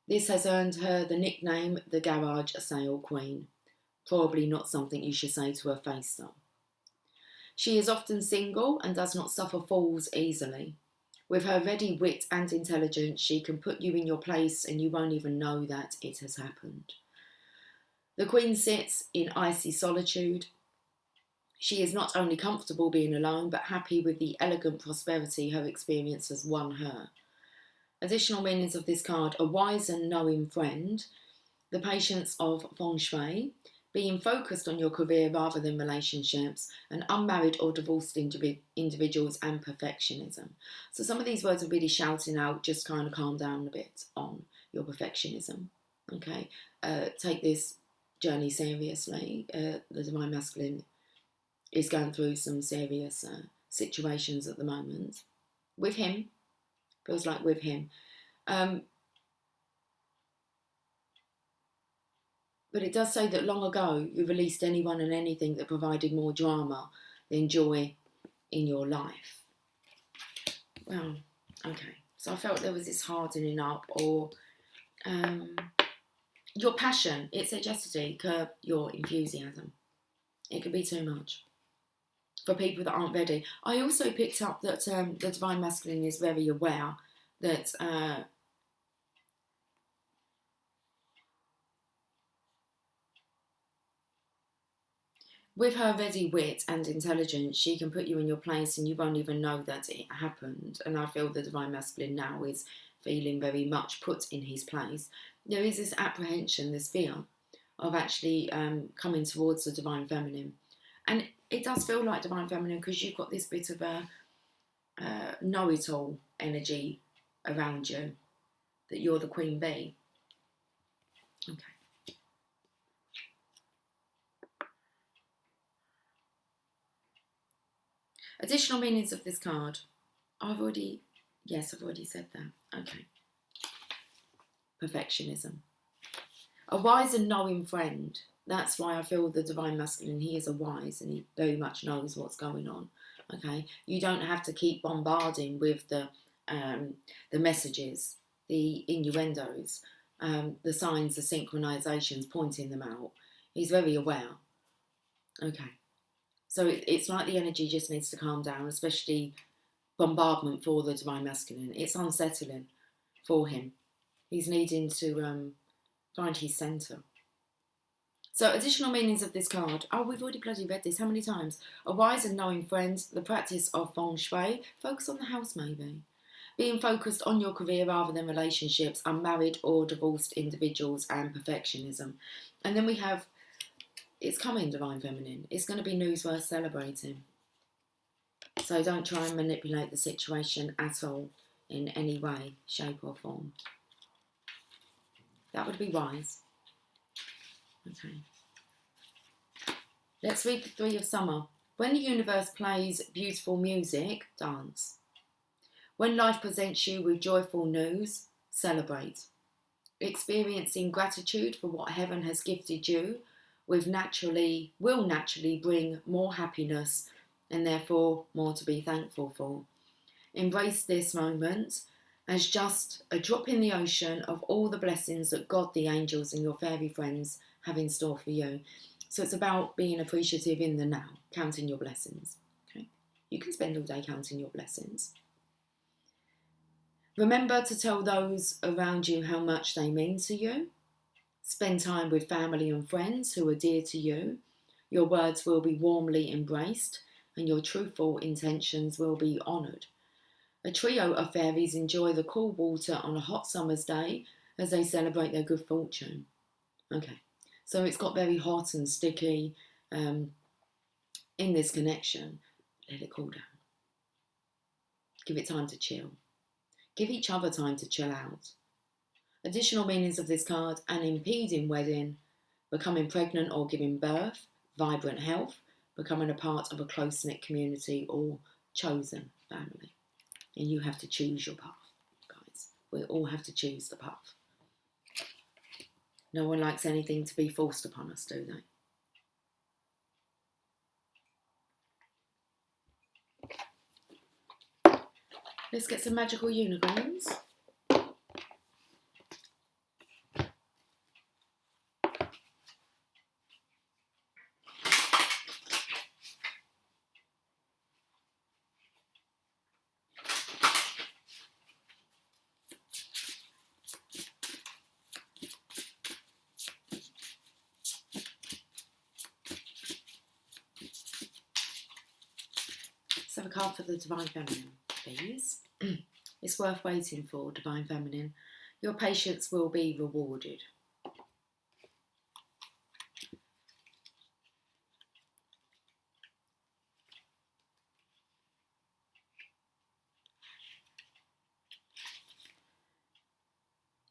This has earned her the nickname the Garage Sale Queen. Probably not something you should say to her face though. She is often single and does not suffer fools easily. With her ready wit and intelligence, she can put you in your place and you won't even know that it has happened. The Queen sits in icy solitude. She is not only comfortable being alone, but happy with the elegant prosperity her experience has won her. Additional meanings of this card: a wise and knowing friend, the patience of feng shui, being focused on your career rather than relationships, and unmarried or divorced individuals, and perfectionism. So some of these words are really shouting out, just kind of calm down a bit on your perfectionism. Okay, take this journey seriously. The Divine Masculine is going through some serious situations at the moment. With him, feels like with him. But it does say that long ago you released anyone and anything that provided more drama than joy in your life. Well, okay. So I felt there was this hardening up, or your passion. It said yesterday, curb your enthusiasm. It could be too much for people that aren't ready. I also picked up that the Divine Masculine is very aware that with her ready wit and intelligence, she can put you in your place and you won't even know that it happened. And I feel the Divine Masculine now is feeling very much put in his place. There is this apprehension, this fear of actually coming towards the Divine Feminine. And it does feel like Divine Feminine because you've got this bit of a know-it-all energy around you, that you're the Queen Bee. Okay. Additional meanings of this card. I've already said that. Okay. Perfectionism. A wise and knowing friend. That's why I feel the Divine Masculine, he is a wise and he very much knows what's going on. Okay, you don't have to keep bombarding with the messages, the innuendos, the signs, the synchronizations, pointing them out. He's very aware. Okay, so it's like the energy just needs to calm down, especially bombardment for the Divine Masculine. It's unsettling for him. He's needing to find his centre. So additional meanings of this card. Oh, we've already bloody read this. How many times? A wise and knowing friend, the practice of feng shui. Focus on the house maybe. Being focused on your career rather than relationships, unmarried or divorced individuals, and perfectionism. And then we have, it's coming, Divine Feminine. It's going to be news worth celebrating. So don't try and manipulate the situation at all in any way, shape or form. That would be wise. Okay. Let's read the Three of Summer. When the universe plays beautiful music, dance. When life presents you with joyful news, celebrate. Experiencing gratitude for what heaven has gifted you will naturally bring more happiness and therefore more to be thankful for. Embrace this moment as just a drop in the ocean of all the blessings that God, the angels and your fairy friends have in store for you. So it's about being appreciative in the now, counting your blessings. Okay? You can spend all day counting your blessings. Remember to tell those around you how much they mean to you. Spend time with family and friends who are dear to you. Your words will be warmly embraced and your truthful intentions will be honoured. A trio of fairies enjoy the cool water on a hot summer's day as they celebrate their good fortune. Okay, so it's got very hot and sticky in this connection. Let it cool down. Give it time to chill. Give each other time to chill out. Additional meanings of this card: an impeding wedding, becoming pregnant or giving birth, vibrant health, becoming a part of a close-knit community or chosen family. And you have to choose your path, guys. We all have to choose the path. No one likes anything to be forced upon us, do they? Let's get some magical unicorns. Let's have a card for the Divine Feminine, please. It's worth waiting for, Divine Feminine. Your patience will be rewarded.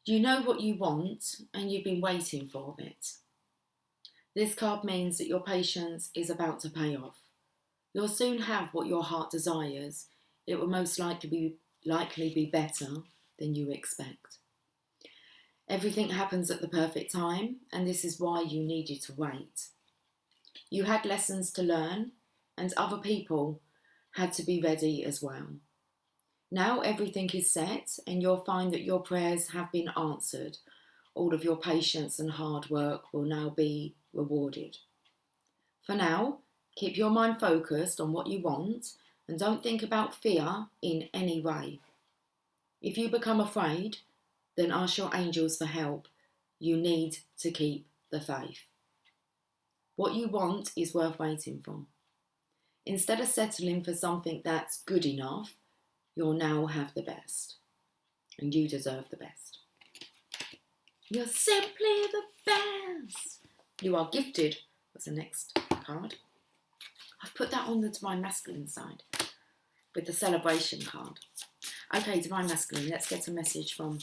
You know what you want and you've been waiting for it. This card means that your patience is about to pay off. You'll soon have what your heart desires. It will most likely be better than you expect. Everything happens at the perfect time, and this is why you needed to wait. You had lessons to learn, and other people had to be ready as well. Now everything is set, and you'll find that your prayers have been answered. All of your patience and hard work will now be rewarded. For now, keep your mind focused on what you want and don't think about fear in any way. If you become afraid, then ask your angels for help. You need to keep the faith. What you want is worth waiting for. Instead of settling for something that's good enough, you'll now have the best. And you deserve the best. You're simply the best. You are gifted. What's the next card? I've put that on the Divine Masculine side with the celebration card. Okay, Divine Masculine, let's get a message from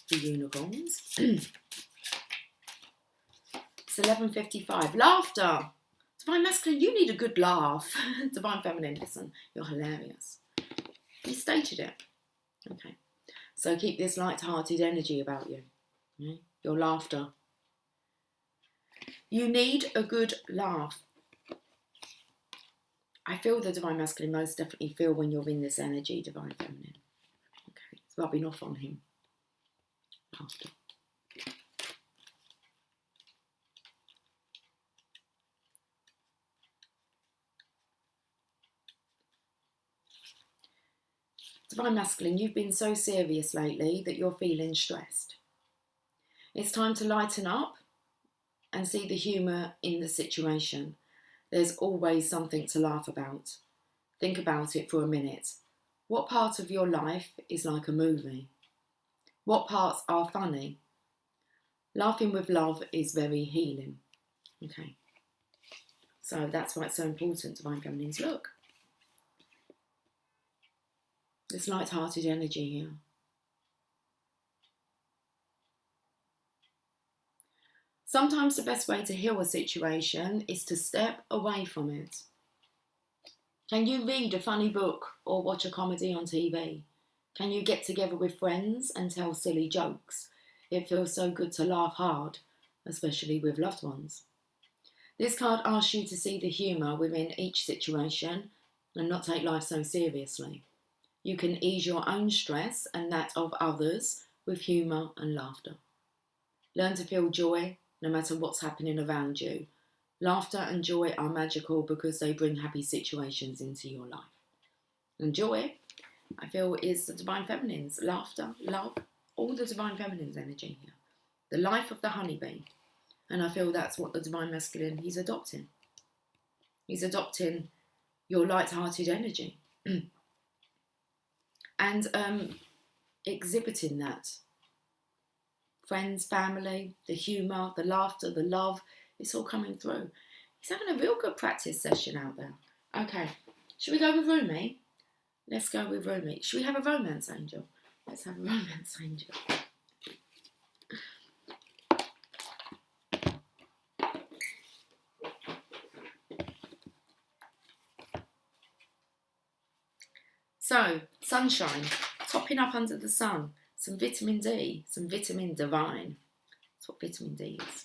the unicorns. It's 11:55. Laughter. Divine Masculine, you need a good laugh. Divine Feminine, listen, you're hilarious. You stated it. Okay. So keep this light-hearted energy about you. Okay? Your laughter You need a good laugh. I feel the Divine Masculine most definitely feel when you're in this energy, Divine Feminine. Okay, it's rubbing off on him. Laughter. Divine Masculine, you've been so serious lately that you're feeling stressed. It's time to lighten up and see the humour in the situation. There's always something to laugh about. Think about it for a minute. What part of your life is like a movie? What parts are funny? Laughing with love is very healing. Okay. So that's why it's so important, Divine Feminines. Look. This light-hearted energy here. Sometimes the best way to heal a situation is to step away from it. Can you read a funny book or watch a comedy on TV? Can you get together with friends and tell silly jokes? It feels so good to laugh hard, especially with loved ones. This card asks you to see the humour within each situation and not take life so seriously. You can ease your own stress and that of others with humour and laughter. Learn to feel joy no matter what's happening around you. Laughter and joy are magical because they bring happy situations into your life. And joy, I feel, is the Divine Feminines. Laughter, love, all the Divine Feminines energy here. The life of the honeybee. And I feel that's what the Divine Masculine, he's adopting. He's adopting your light-hearted energy. And exhibiting that. Friends, family, the humour, the laughter, the love, it's all coming through. He's having a real good practice session out there. Okay, should we go with Rumi? Let's go with Rumi. Should we have a romance angel? Let's have a romance angel. So, sunshine, topping up under the sun, some vitamin D, some vitamin divine. That's what vitamin D is.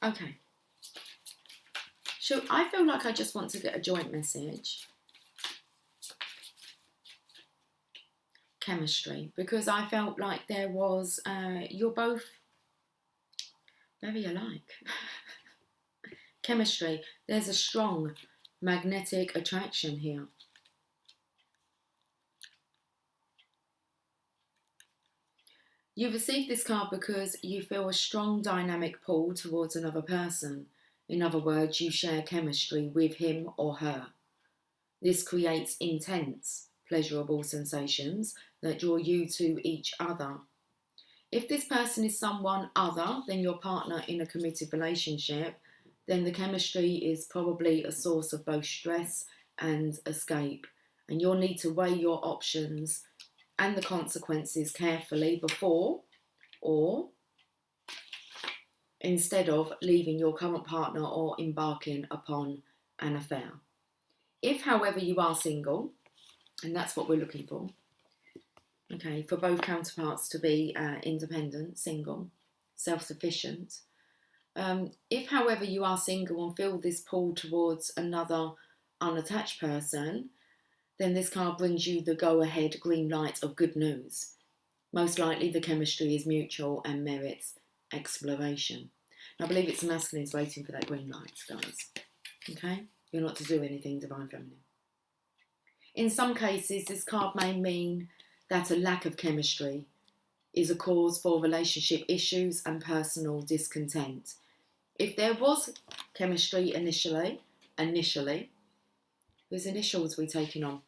Okay. So I feel like I just want to get a joint message. Chemistry, because I felt like there was, you're both very alike. Chemistry, there's a strong magnetic attraction here. You received this card because you feel a strong dynamic pull towards another person. In other words, you share chemistry with him or her. This creates intense, pleasurable sensations that draw you to each other. If this person is someone other than your partner in a committed relationship, then the chemistry is probably a source of both stress and escape. And you'll need to weigh your options and the consequences carefully before or instead of leaving your current partner or embarking upon an affair. If, however, you are single, and that's what we're looking for, okay, for both counterparts to be independent, single, self-sufficient. If, however, you are single and feel this pull towards another unattached person, then this card brings you the go-ahead green light of good news. Most likely the chemistry is mutual and merits exploration. I believe it's the masculines waiting for that green light, guys. Okay? You're not to do anything, Divine Feminine. In some cases, this card may mean that a lack of chemistry is a cause for relationship issues and personal discontent. If there was chemistry initially, whose initials we're taking on?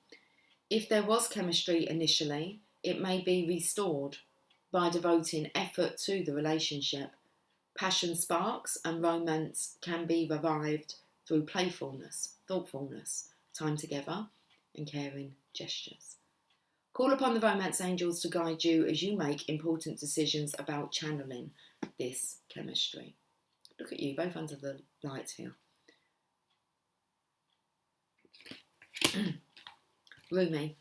If there was chemistry initially, it may be restored by devoting effort to the relationship. Passion sparks and romance can be revived through playfulness, thoughtfulness, time together, and caring gestures. Call upon the romance angels to guide you as you make important decisions about channeling this chemistry. Look at you, both under the light here. Rumi.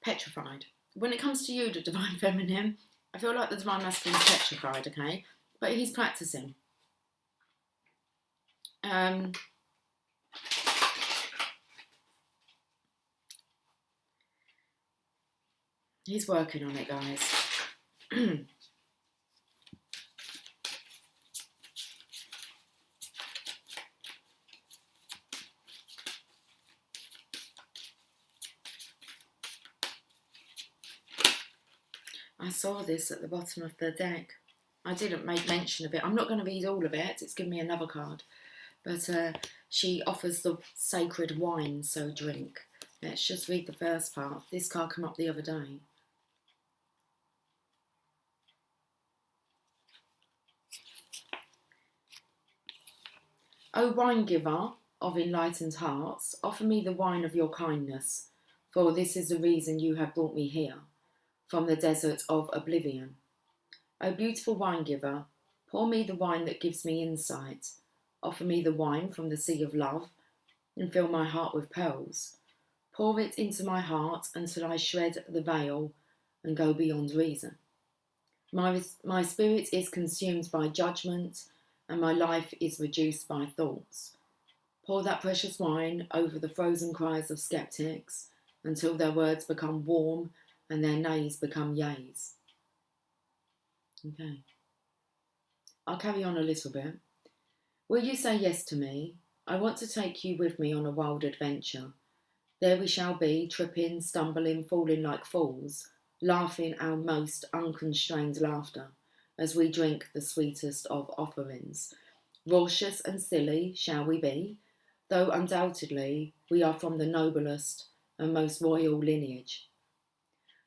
petrified. When it comes to you, the Divine Feminine, I feel like the Divine Masculine is petrified, okay? But he's practicing. He's working on it, guys. I saw this at the bottom of the deck. I didn't make mention of it. I'm not going to read all of it. It's given me another card. But she offers the sacred wine, so drink. Let's just read the first part. This card came up the other day. O wine giver of enlightened hearts, offer me the wine of your kindness, for this is the reason you have brought me here, from the desert of oblivion. O beautiful wine giver, pour me the wine that gives me insight. Offer me the wine from the sea of love, and fill my heart with pearls. Pour it into my heart until I shred the veil and go beyond reason. My spirit is consumed by judgment, and my life is reduced by thoughts. Pour that precious wine over the frozen cries of skeptics until their words become warm and their nays become yays. Okay. I'll carry on a little bit. Will you say yes to me? I want to take you with me on a wild adventure. There we shall be, tripping, stumbling, falling like fools, laughing our most unconstrained laughter as we drink the sweetest of offerings. Raucous and silly shall we be, though undoubtedly we are from the noblest and most royal lineage.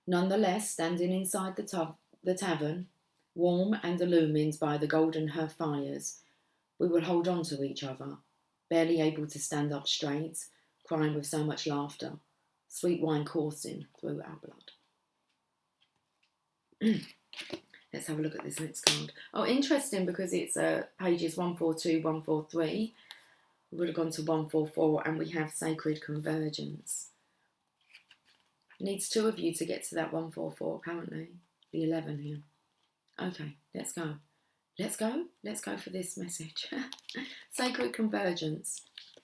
Nonetheless, standing inside the tavern, warm and illumined by the golden hearth fires, we will hold on to each other, barely able to stand up straight, crying with so much laughter, sweet wine coursing through our blood. Let's have a look at this next card. Oh, interesting, because it's pages 142, 143. We would have gone to 144, and we have Sacred Convergence. It needs two of you to get to that 144, apparently. The 11 here. Okay, let's go. Let's go. Let's go for this message. Sacred Convergence.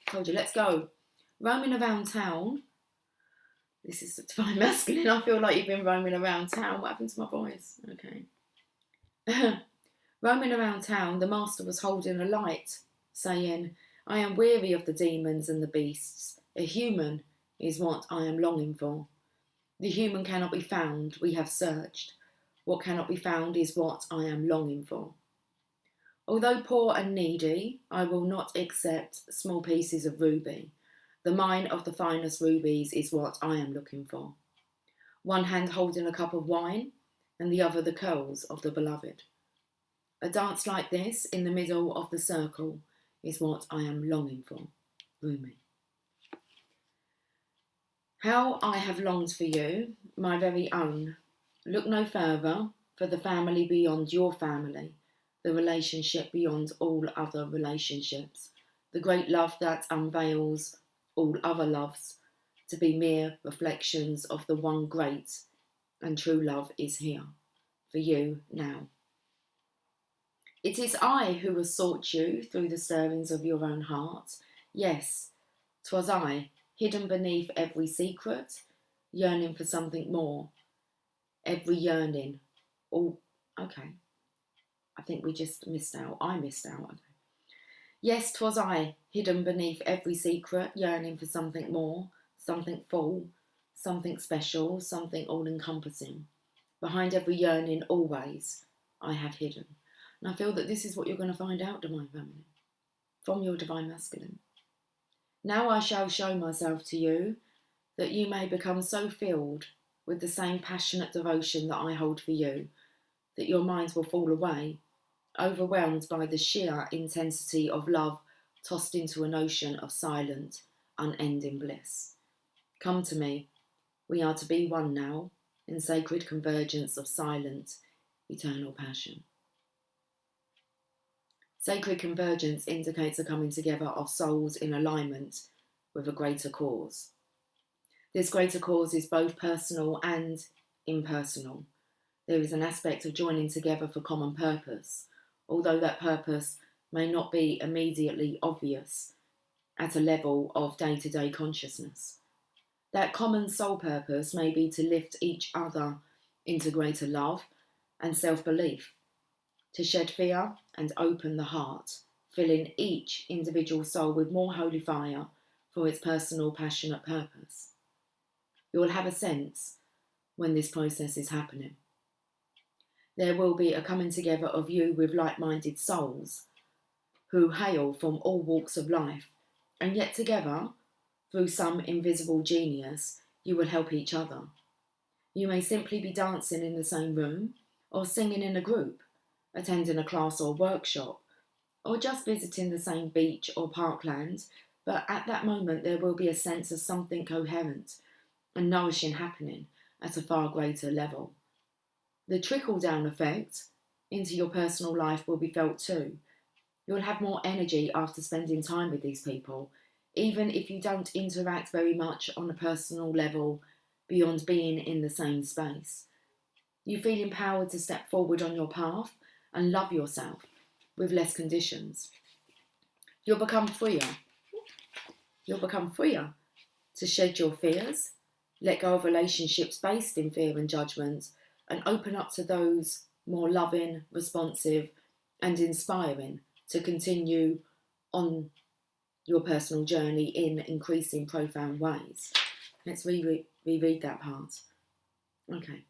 Told you, let's go. Roaming around town. This is the Divine Masculine. I feel like you've been roaming around town. What happened to my voice? Okay. Roaming around town, the master was holding a light, saying, I am weary of the demons and the beasts. A human is what I am longing for. The human cannot be found. We have searched. What cannot be found is what I am longing for. Although poor and needy, I will not accept small pieces of ruby. The mine of the finest rubies is what I am looking for. One hand holding a cup of wine, and the other the curls of the beloved. A dance like this, in the middle of the circle, is what I am longing for. Rumi. How I have longed for you, my very own. Look no further, for the family beyond your family, the relationship beyond all other relationships, the great love that unveils all other loves, to be mere reflections of the one great and true love is here, for you now. It is I who has sought you through the stirrings of your own heart. Yes, 'twas I, hidden beneath every secret, yearning for something more. Every yearning. Oh, okay. I think we just missed out. I missed out. Okay. Yes, 'twas I, hidden beneath every secret, yearning for something more, something full, something special, something all-encompassing. Behind every yearning, always, I have hidden. And I feel that this is what you're going to find out, Divine Feminine, from your Divine Masculine. Now I shall show myself to you, that you may become so filled with the same passionate devotion that I hold for you, that your minds will fall away, overwhelmed by the sheer intensity of love tossed into an ocean of silent, unending bliss. Come to me. We are to be one now, in sacred convergence of silent, eternal passion. Sacred convergence indicates a coming together of souls in alignment with a greater cause. This greater cause is both personal and impersonal. There is an aspect of joining together for common purpose, although that purpose may not be immediately obvious at a level of day-to-day consciousness. That common soul purpose may be to lift each other into greater love and self-belief, to shed fear and open the heart, filling each individual soul with more holy fire for its personal, passionate purpose. You will have a sense when this process is happening. There will be a coming together of you with like-minded souls who hail from all walks of life, and yet together, through some invisible genius, you will help each other. You may simply be dancing in the same room, or singing in a group, attending a class or workshop, or just visiting the same beach or parkland, but at that moment there will be a sense of something coherent and nourishing happening at a far greater level. The trickle-down effect into your personal life will be felt too. You'll have more energy after spending time with these people, even if you don't interact very much on a personal level beyond being in the same space. You feel empowered to step forward on your path and love yourself with less conditions. You'll become freer. You'll become freer to shed your fears, let go of relationships based in fear and judgment, and open up to those more loving, responsive, and inspiring to continue on your personal journey in increasing profound ways. Let's reread that part. Okay.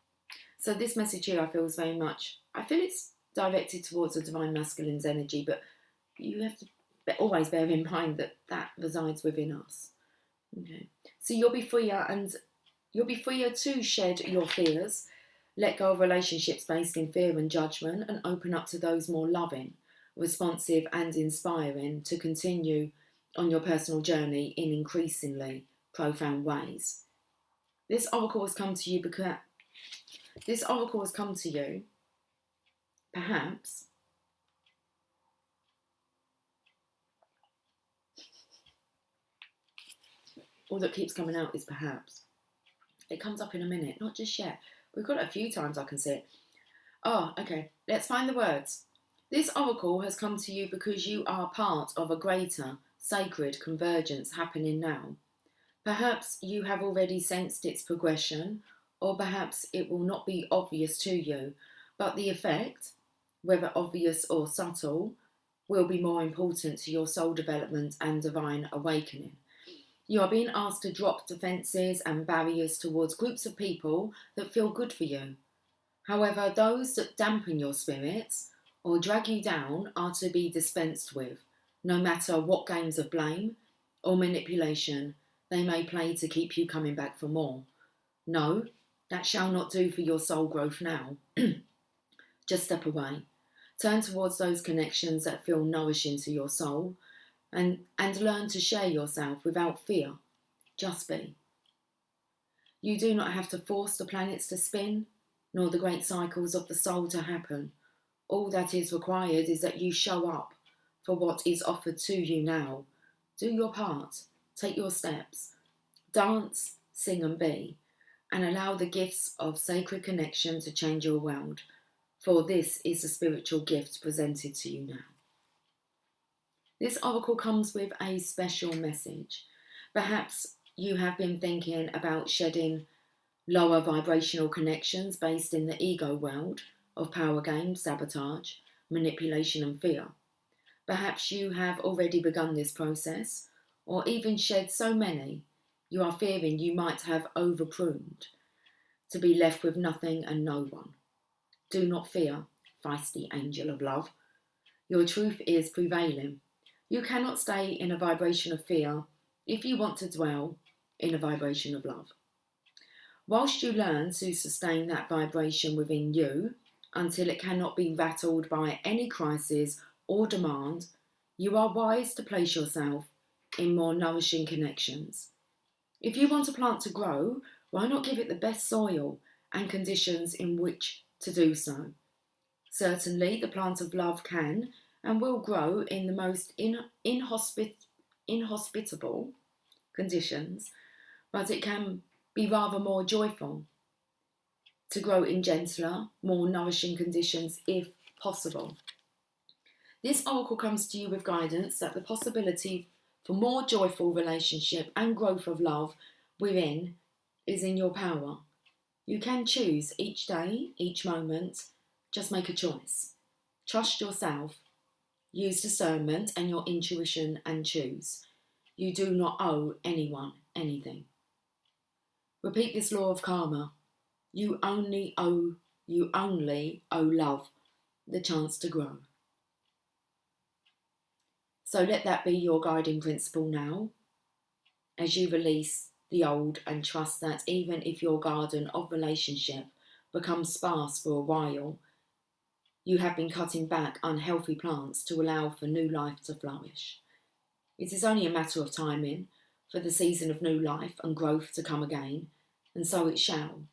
So this message here I feel it's directed towards the divine masculine's energy, but you have to always bear in mind that resides within us. Okay. So you'll be freer to shed your fears, let go of relationships based in fear and judgment, and open up to those more loving, responsive, and inspiring to continue on your personal journey in increasingly profound ways. This oracle has come to you perhaps, all that keeps coming out is perhaps. It comes up in a minute, not just yet. We've got it a few times I can see it. Oh, okay, let's find the words. This oracle has come to you because you are part of a greater, sacred convergence happening now. Perhaps you have already sensed its progression, or perhaps it will not be obvious to you, but the effect, whether obvious or subtle, will be more important to your soul development and divine awakening. You are being asked to drop defences and barriers towards groups of people that feel good for you. However, those that dampen your spirits or drag you down are to be dispensed with, no matter what games of blame or manipulation they may play to keep you coming back for more. No, that shall not do for your soul growth now. Just step away. Turn towards those connections that feel nourishing to your soul and learn to share yourself without fear. Just be. You do not have to force the planets to spin, nor the great cycles of the soul to happen. All that is required is that you show up for what is offered to you now. Do your part. Take your steps. Dance, sing and be. And allow the gifts of sacred connection to change your world. For this is the spiritual gift presented to you now. This oracle comes with a special message. Perhaps you have been thinking about shedding lower vibrational connections based in the ego world of power games, sabotage, manipulation and fear. Perhaps you have already begun this process, or even shed so many you are fearing you might have over-pruned to be left with nothing and no one. Do not fear, feisty angel of love. Your truth is prevailing. You cannot stay in a vibration of fear if you want to dwell in a vibration of love. Whilst you learn to sustain that vibration within you until it cannot be rattled by any crisis or demand, you are wise to place yourself in more nourishing connections. If you want a plant to grow, why not give it the best soil and conditions in which to do so? Certainly, the plant of love can and will grow in the most inhospitable conditions, but it can Be rather more joyful, to grow in gentler, more nourishing conditions if possible. This oracle comes to you with guidance that the possibility for more joyful relationship and growth of love within is in your power. You can choose each day, each moment. Just make a choice. Trust yourself. Use discernment and your intuition and choose. You do not owe anyone anything. Repeat this law of karma. You only owe love the chance to grow. So let that be your guiding principle now, as you release the old and trust that even if your garden of relationship becomes sparse for a while, you have been cutting back unhealthy plants to allow for new life to flourish. It is only a matter of timing for the season of new life and growth to come again, and so it shall,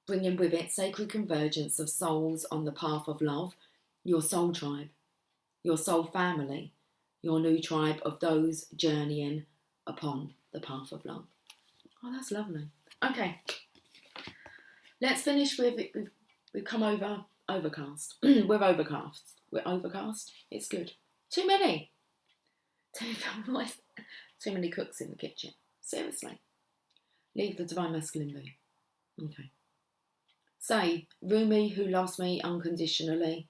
bringing with it sacred convergence of souls on the path of love, your soul tribe, your soul family, your new tribe of those journeying upon the path of love. Oh, that's lovely. Okay, let's finish with we've come over overcast. We're overcast. It's good. Too many cooks in the kitchen. Seriously. Leave the divine masculine be. Okay. Say, Rumi, who loves me unconditionally,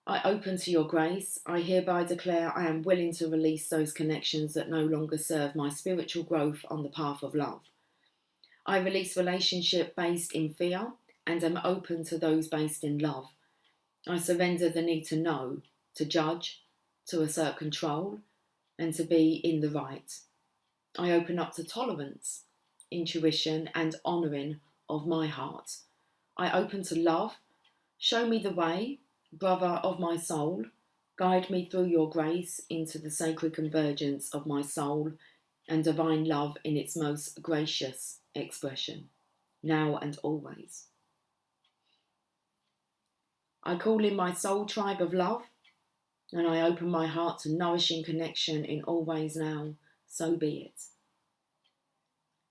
I open to your grace. I hereby declare I am willing to release those connections that no longer serve my spiritual growth on the path of love. I release relationship based in fear and am open to those based in love. I surrender the need to know, to judge, to assert control, and to be in the right. I open up to tolerance, intuition, and honouring of my heart. I open to love. Show me the way, brother of my soul. Guide me through your grace into the sacred convergence of my soul and divine love in its most gracious expression, now and always. I call in my soul tribe of love, and I open my heart to nourishing connection in all ways now. So be it.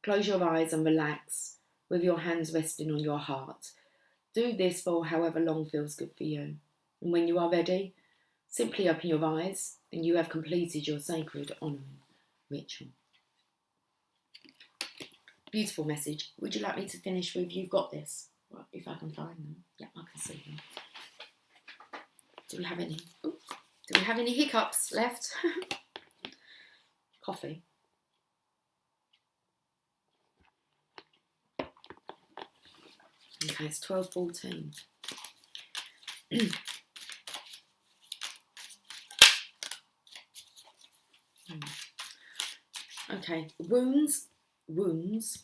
Close your eyes and relax with your hands resting on your heart. Do this for however long feels good for you. And when you are ready, simply open your eyes and you have completed your sacred honouring ritual. Beautiful message. Would you like me to finish with You've Got This? Well, if I can find them. Yeah, I can see them. Do we have any hiccups left? Coffee. Okay, it's 12:14. Okay, runes. Who's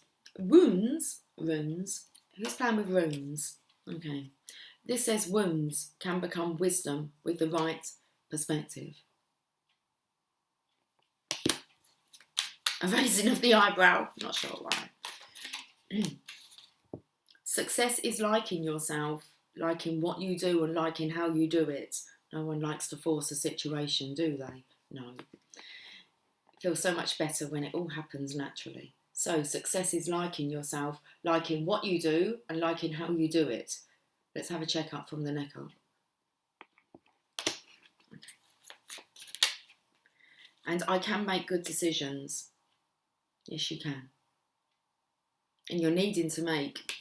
playing with runes? Okay. This says wounds can become wisdom with the right perspective. A raising of the eyebrow. Not sure why. Success is liking yourself, liking what you do and liking how you do it. No one likes to force a situation, do they? No. It feels so much better when it all happens naturally. So success is liking yourself, liking what you do and liking how you do it. Let's have a check up from the neck up. Okay. And I can make good decisions. Yes, you can. And you're needing to make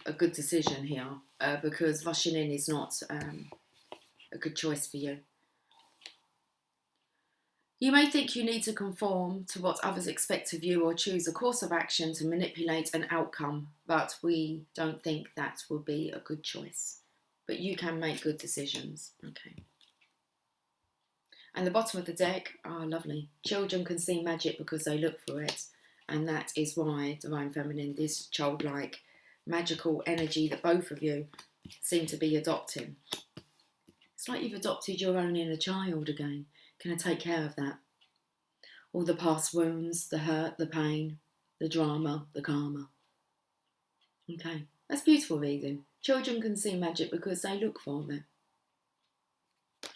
a good decision here because rushing in is not a good choice for you. You may think you need to conform to what others expect of you or choose a course of action to manipulate an outcome, but we don't think that will be a good choice. But you can make good decisions. Okay. And the bottom of the deck, lovely. Children can see magic because they look for it. And that is why Divine Feminine, this childlike, magical energy that both of you seem to be adopting. It's like you've adopted your own inner child again. Can I take care of that? All the past wounds, the hurt, the pain, the drama, the karma. Okay, that's beautiful reading. Children can see magic because they look for it.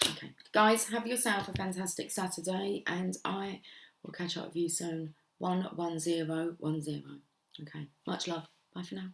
Okay, guys, have yourself a fantastic Saturday and I will catch up with you soon. 11010. Okay, much love. Bye for now.